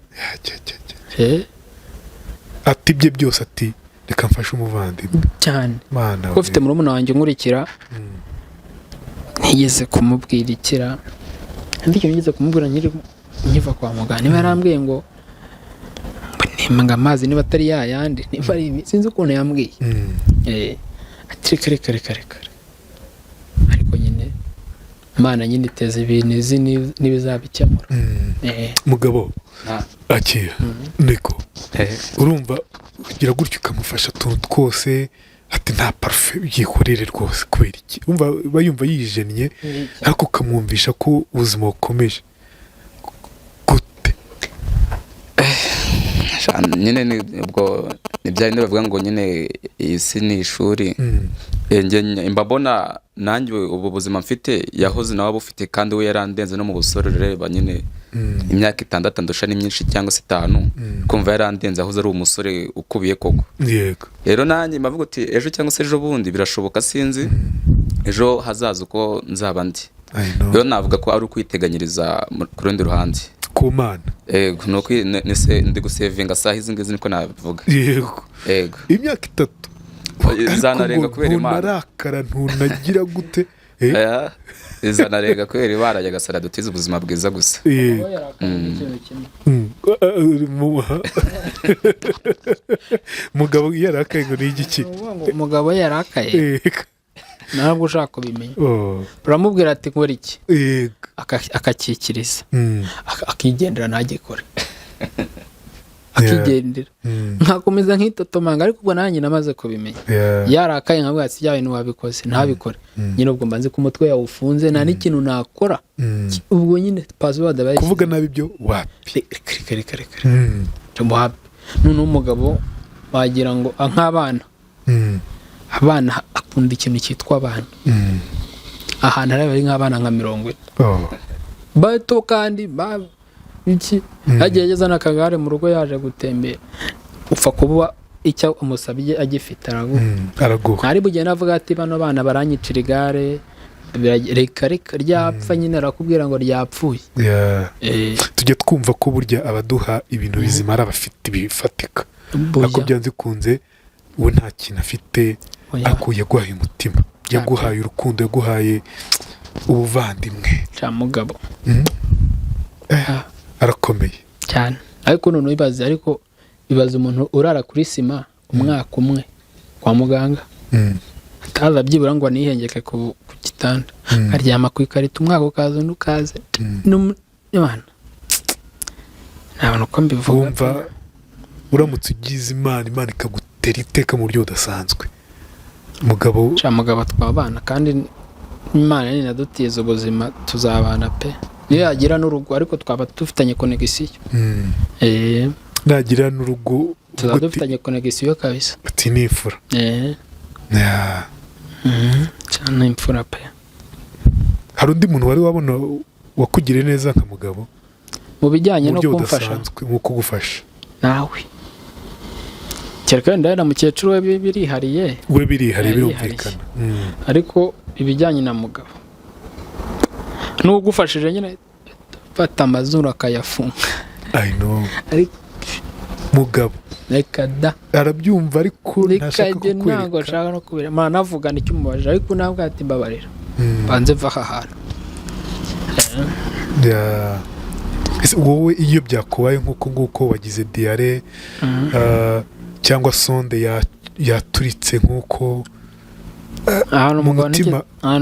Speaker 2: ati ibye byose ati reka mfashe umuvandimwe
Speaker 1: cyane kuko ufite murumuna wanjye nkurikira ntigeze kumubwira ikira andi kintu nigeze kumubwira nkiva kwa muganga niba yarambwiye ngo nimba amazi niba atari yayandi niba ari sinzi ukuntu yambwiye ati reka ariko nyine Imana nyine iteze ibintu izi n'ibizabikemura
Speaker 2: mugabo akira niko urumva ugira gutyo ukamufasha utuntu twose ati nta parufe yikorere rwose kubera iki umva bayumva yijennye ariko ukamwumvisha ko ubuzima bukomeje gute
Speaker 3: nyine ubwo nibyari bavuga ngo nyine iyi si ni ishuri mbabona nanjye ubu buzima mfite yahoze nawe bufite kandi we yarandenze no mu busore reba nyine imyaka 6 ndusha ni myinshi cyangwa se 5 kumva yarandenze ahoze ari umusore ukubiye koko
Speaker 2: yego
Speaker 3: rero nanjye mbavuga uti ejo cyangwa se ejo bundi birashoboka sinzi ejo hazaza uko nzaba ndi rero navuga ko ari ukwiteganyiriza ku rundi ruhande
Speaker 2: ku Mana
Speaker 3: nuko ndi gusevinga saha izi ngizi niko navuga
Speaker 2: yego imyaka 3
Speaker 3: zanarenga kubera Imana
Speaker 2: narakara ntunagira gute
Speaker 3: zanarenga kubera Imana yagasara dutiza ubuzima bwiza gusa
Speaker 2: mugabo yarakaye ngo ni igiki
Speaker 1: umugabo yarakaye ntabwo ushaka kubimenya uramubwira ati nkora iki akakikiriza akigendera ntagikore akigendera nkakomeza nkitotomanga ariko ubwo nanjye namaze kubimenya yarakaye nkavuga ati yawe ntiwabikoze ntabikore nyine ubwo mbanze ku mutwe yawufunze nta n'ikintu nakora ubwo nyine password abaye
Speaker 2: kuvuga nabi byo wapi
Speaker 1: reka none umugabo wagira ngo nk'abana abana akunda ikintu cyitwa abana ahantu ari nk'abana nka 40 bato kandi iki agegeza n'akagare mu rugo yaje gutembera upfa kuba icyo umusabye agifite
Speaker 2: araguha
Speaker 1: ari bugenda avuga ati bano bana baranyicira igare reka ryapfa nyine arakubwira ngo ryapfuye
Speaker 2: tujye twumva ko burya abaduha ibintu bizima ari abafite ibifatika ako byanze kunze uwo nta kintu afite ariko yaguhaye umutima yaguhaye urukundo yaguhaye ubuvandimwe
Speaker 1: cya mugabo
Speaker 2: arakomeye
Speaker 1: cyane ariko none ibaze umuntu urara kuri sima umwaka umwe kwa muganga ataza byibura ngo anihengeke ku gitanda aryama ku ikarita umwaka ukaza undi ukaze n'imana ntabona uko mbivuga
Speaker 2: wumva uramutse ugize Imana ikagutera iteka mu buryo budasanzwe mugabo twabana kandi Imana ninadutiza ubuzima tuzabana pe niyo yagira n'urugo ariko twaba dufitanye connection nagira n'urugo
Speaker 1: tuzaba dufitanye connection kabisa
Speaker 2: ati nifura
Speaker 1: cyane imfura pe
Speaker 2: hari undi muntu wari wabona wakugiriye neza nka mugabo
Speaker 1: mu bijyanye no kumfasha
Speaker 2: mu kugufasha
Speaker 1: nawe cyereka ndaya na mukecuru we birihariye
Speaker 2: birumvikana
Speaker 1: ariko ibijyanye na mugabo n'ugufashije nyine fata amazuru akayafunga
Speaker 2: I know mugabo
Speaker 1: reka da
Speaker 2: arabyumva ariko
Speaker 1: ntashaka kukwereka ntabwo ashaka no kubera mana navugana icyo umubaje ariko ntabwo ati mbabarira banze va ahantu
Speaker 2: wowe iyo byakubaye nk'uko wagize diare cyangwa sonde yaturitse nk'uko
Speaker 1: ahantu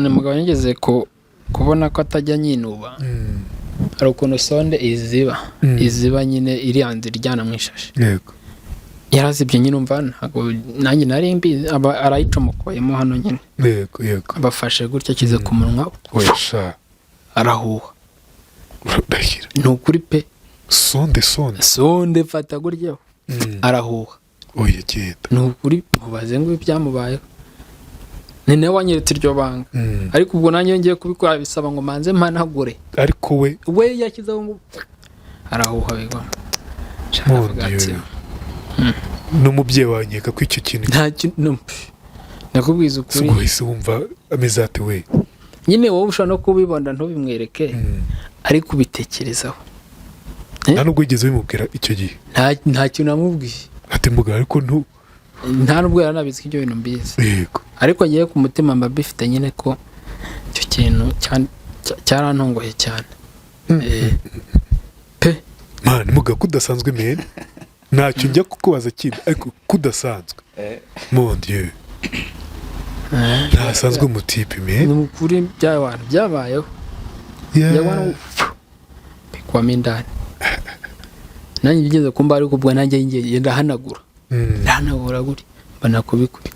Speaker 1: umugabo yigeze kubona ko atajya nyinuba hari ukuntu sonde iziba nyine iriyanze iryana mu ishashi
Speaker 2: yego
Speaker 1: yarazibye nyine umva ntabwo nanjye nari mbizi arayicomokoyemo hano nyine
Speaker 2: yego
Speaker 1: abafashe gutya akize ku munwa arahuha ni ukuri pe sonde fata gutya arahuha
Speaker 2: oya genda
Speaker 1: ni ukuri mubaze ngo ibyamubayeho ni nawe wanyeretse iryo banga ariko ubwo nanjye ngiye kubikora bisaba ngo manze mpanagure
Speaker 2: ariko
Speaker 1: we yashyizeho ngo arahuha bigwa
Speaker 2: n'umubyeyi wanyeka ko icyo kintu
Speaker 1: nta kintu nakubwiza ukuri
Speaker 2: wahise wumva ameze ate we
Speaker 1: nyine wowe ushobora no kubibona ntubimwereke ariko ubitekerezaho
Speaker 2: nta nubwo wigeze bimubwira icyo gihe
Speaker 1: nta kintu namubwiye
Speaker 2: ati mugabo ariko
Speaker 1: nta nubwo yaranabizi ko ibyo bintu mbizi
Speaker 2: yego
Speaker 1: ariko ngiye ku mutima mba bifite nyine ko icyo icyo kintu cyarantongoye cyane. Pe
Speaker 2: mani muga kudasanzwe mene ntacyo njya kukubaza kindi ariko kudasanzwe mon dieu ntasanzwe umutipe mene
Speaker 1: ni ukuri by'abantu byabayeho yabona bikwamo indani nanjye bigeze kumba ariko ubwo nanjye ngenda hanagura guri mbona kubikuri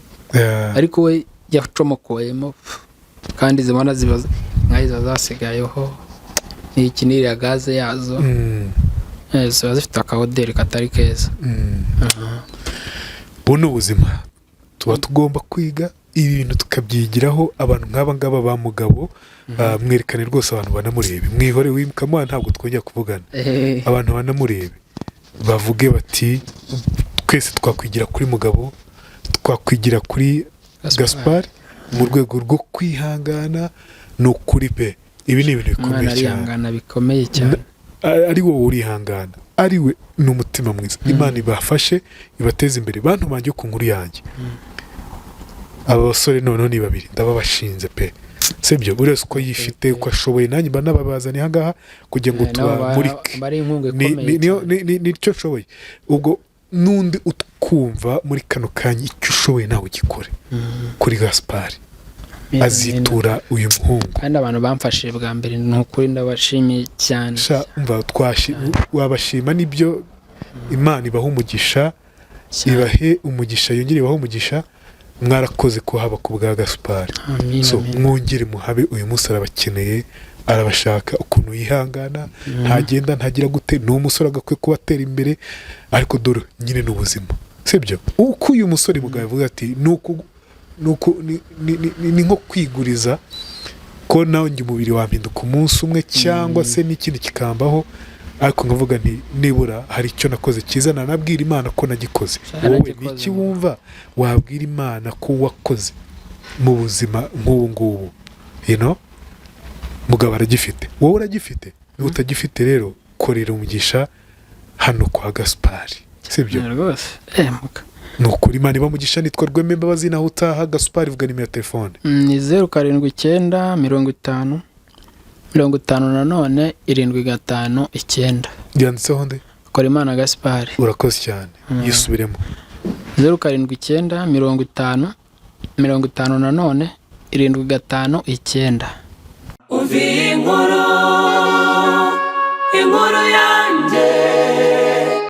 Speaker 1: ariko we yacomokoyemo kandi zibona ziba nkahizo zasigayeho n'ikinira gaze yazo ziba zifite akahoderi katari keza.
Speaker 2: buno ubuzima tuba tugomba kwiga ibintu tukabyigiraho. abantu nk'aba ngaba ba mugabo mwerekane rwose abantu banamurebe, mwihore wimukamwa ntabwo twongera kuvugana. abantu banamurebe bavuge bati twese twakwigira kuri mugabo, twakwigira kuri Gaspard mu rwego rwo kwihangana. ni ukuri pe, ibi ni ibintu
Speaker 1: bikomeye cyane.
Speaker 2: ari wowe urihangana, ari we ni umutima mwiza. Imana ibafashe ibateze imbere. bantu banjye ku nkuru yanjye aba basore noneho ni babiri ndababashinze pe, sibyo buri wese uko yifite uko ashoboye. nanjye mba nababazaniye aha ngaha kugira ngo tubamurike, nicyo nshoboye. ubwo n'undi utwumva muri kano kanya icyo ushoboye nawe ugikore kuri Gaspard azitura uyu muhungu.
Speaker 1: kandi abantu bamfashije bwa mbere ni ukuri ndabashimiye cyane.
Speaker 2: wabashima nibyo. Imana ibaha umugisha, ibahe umugisha, yongere ibahe umugisha. mwarakoze ko haba ku bwa Gaspard. mwongere muhabe. uyu munsi arabakeneye, arabashaka. ukuntu yihangana ntagenda ntagira gute, ni umusore agakwiye kuba atera imbere. ariko dore nyine ni ubuzima, sibyo. uko uyu musore mugabo avuga ati ni nko kwiguriza ko nawe njye umubiri wampinduka umunsi umwe cyangwa se n'ikindi kikambaho. ariko nkavuga nti nibura hari icyo nakoze cyiza, nanabwira Imana ko nagikoze. wowe niki wumva wabwira Imana ko wakoze mu buzima nk'ubu ngubu? mugabo aragifite, wowe uragifite. niba utagifite rero korera umugisha hano kwa Gaspard, sibyo
Speaker 1: rwose.
Speaker 2: ni ukuri. Imana ibamugisha. nitwa Rweme Mbabazi. naho utaha Gaspard vuga nimero ya telefone
Speaker 1: ni 07 50 54 75
Speaker 2: yanditseho nde?
Speaker 1: Korimana Gaspard.
Speaker 2: urakoze cyane. yisubiremo
Speaker 1: 07 50 54 75.
Speaker 4: Umva inkuru yanjye.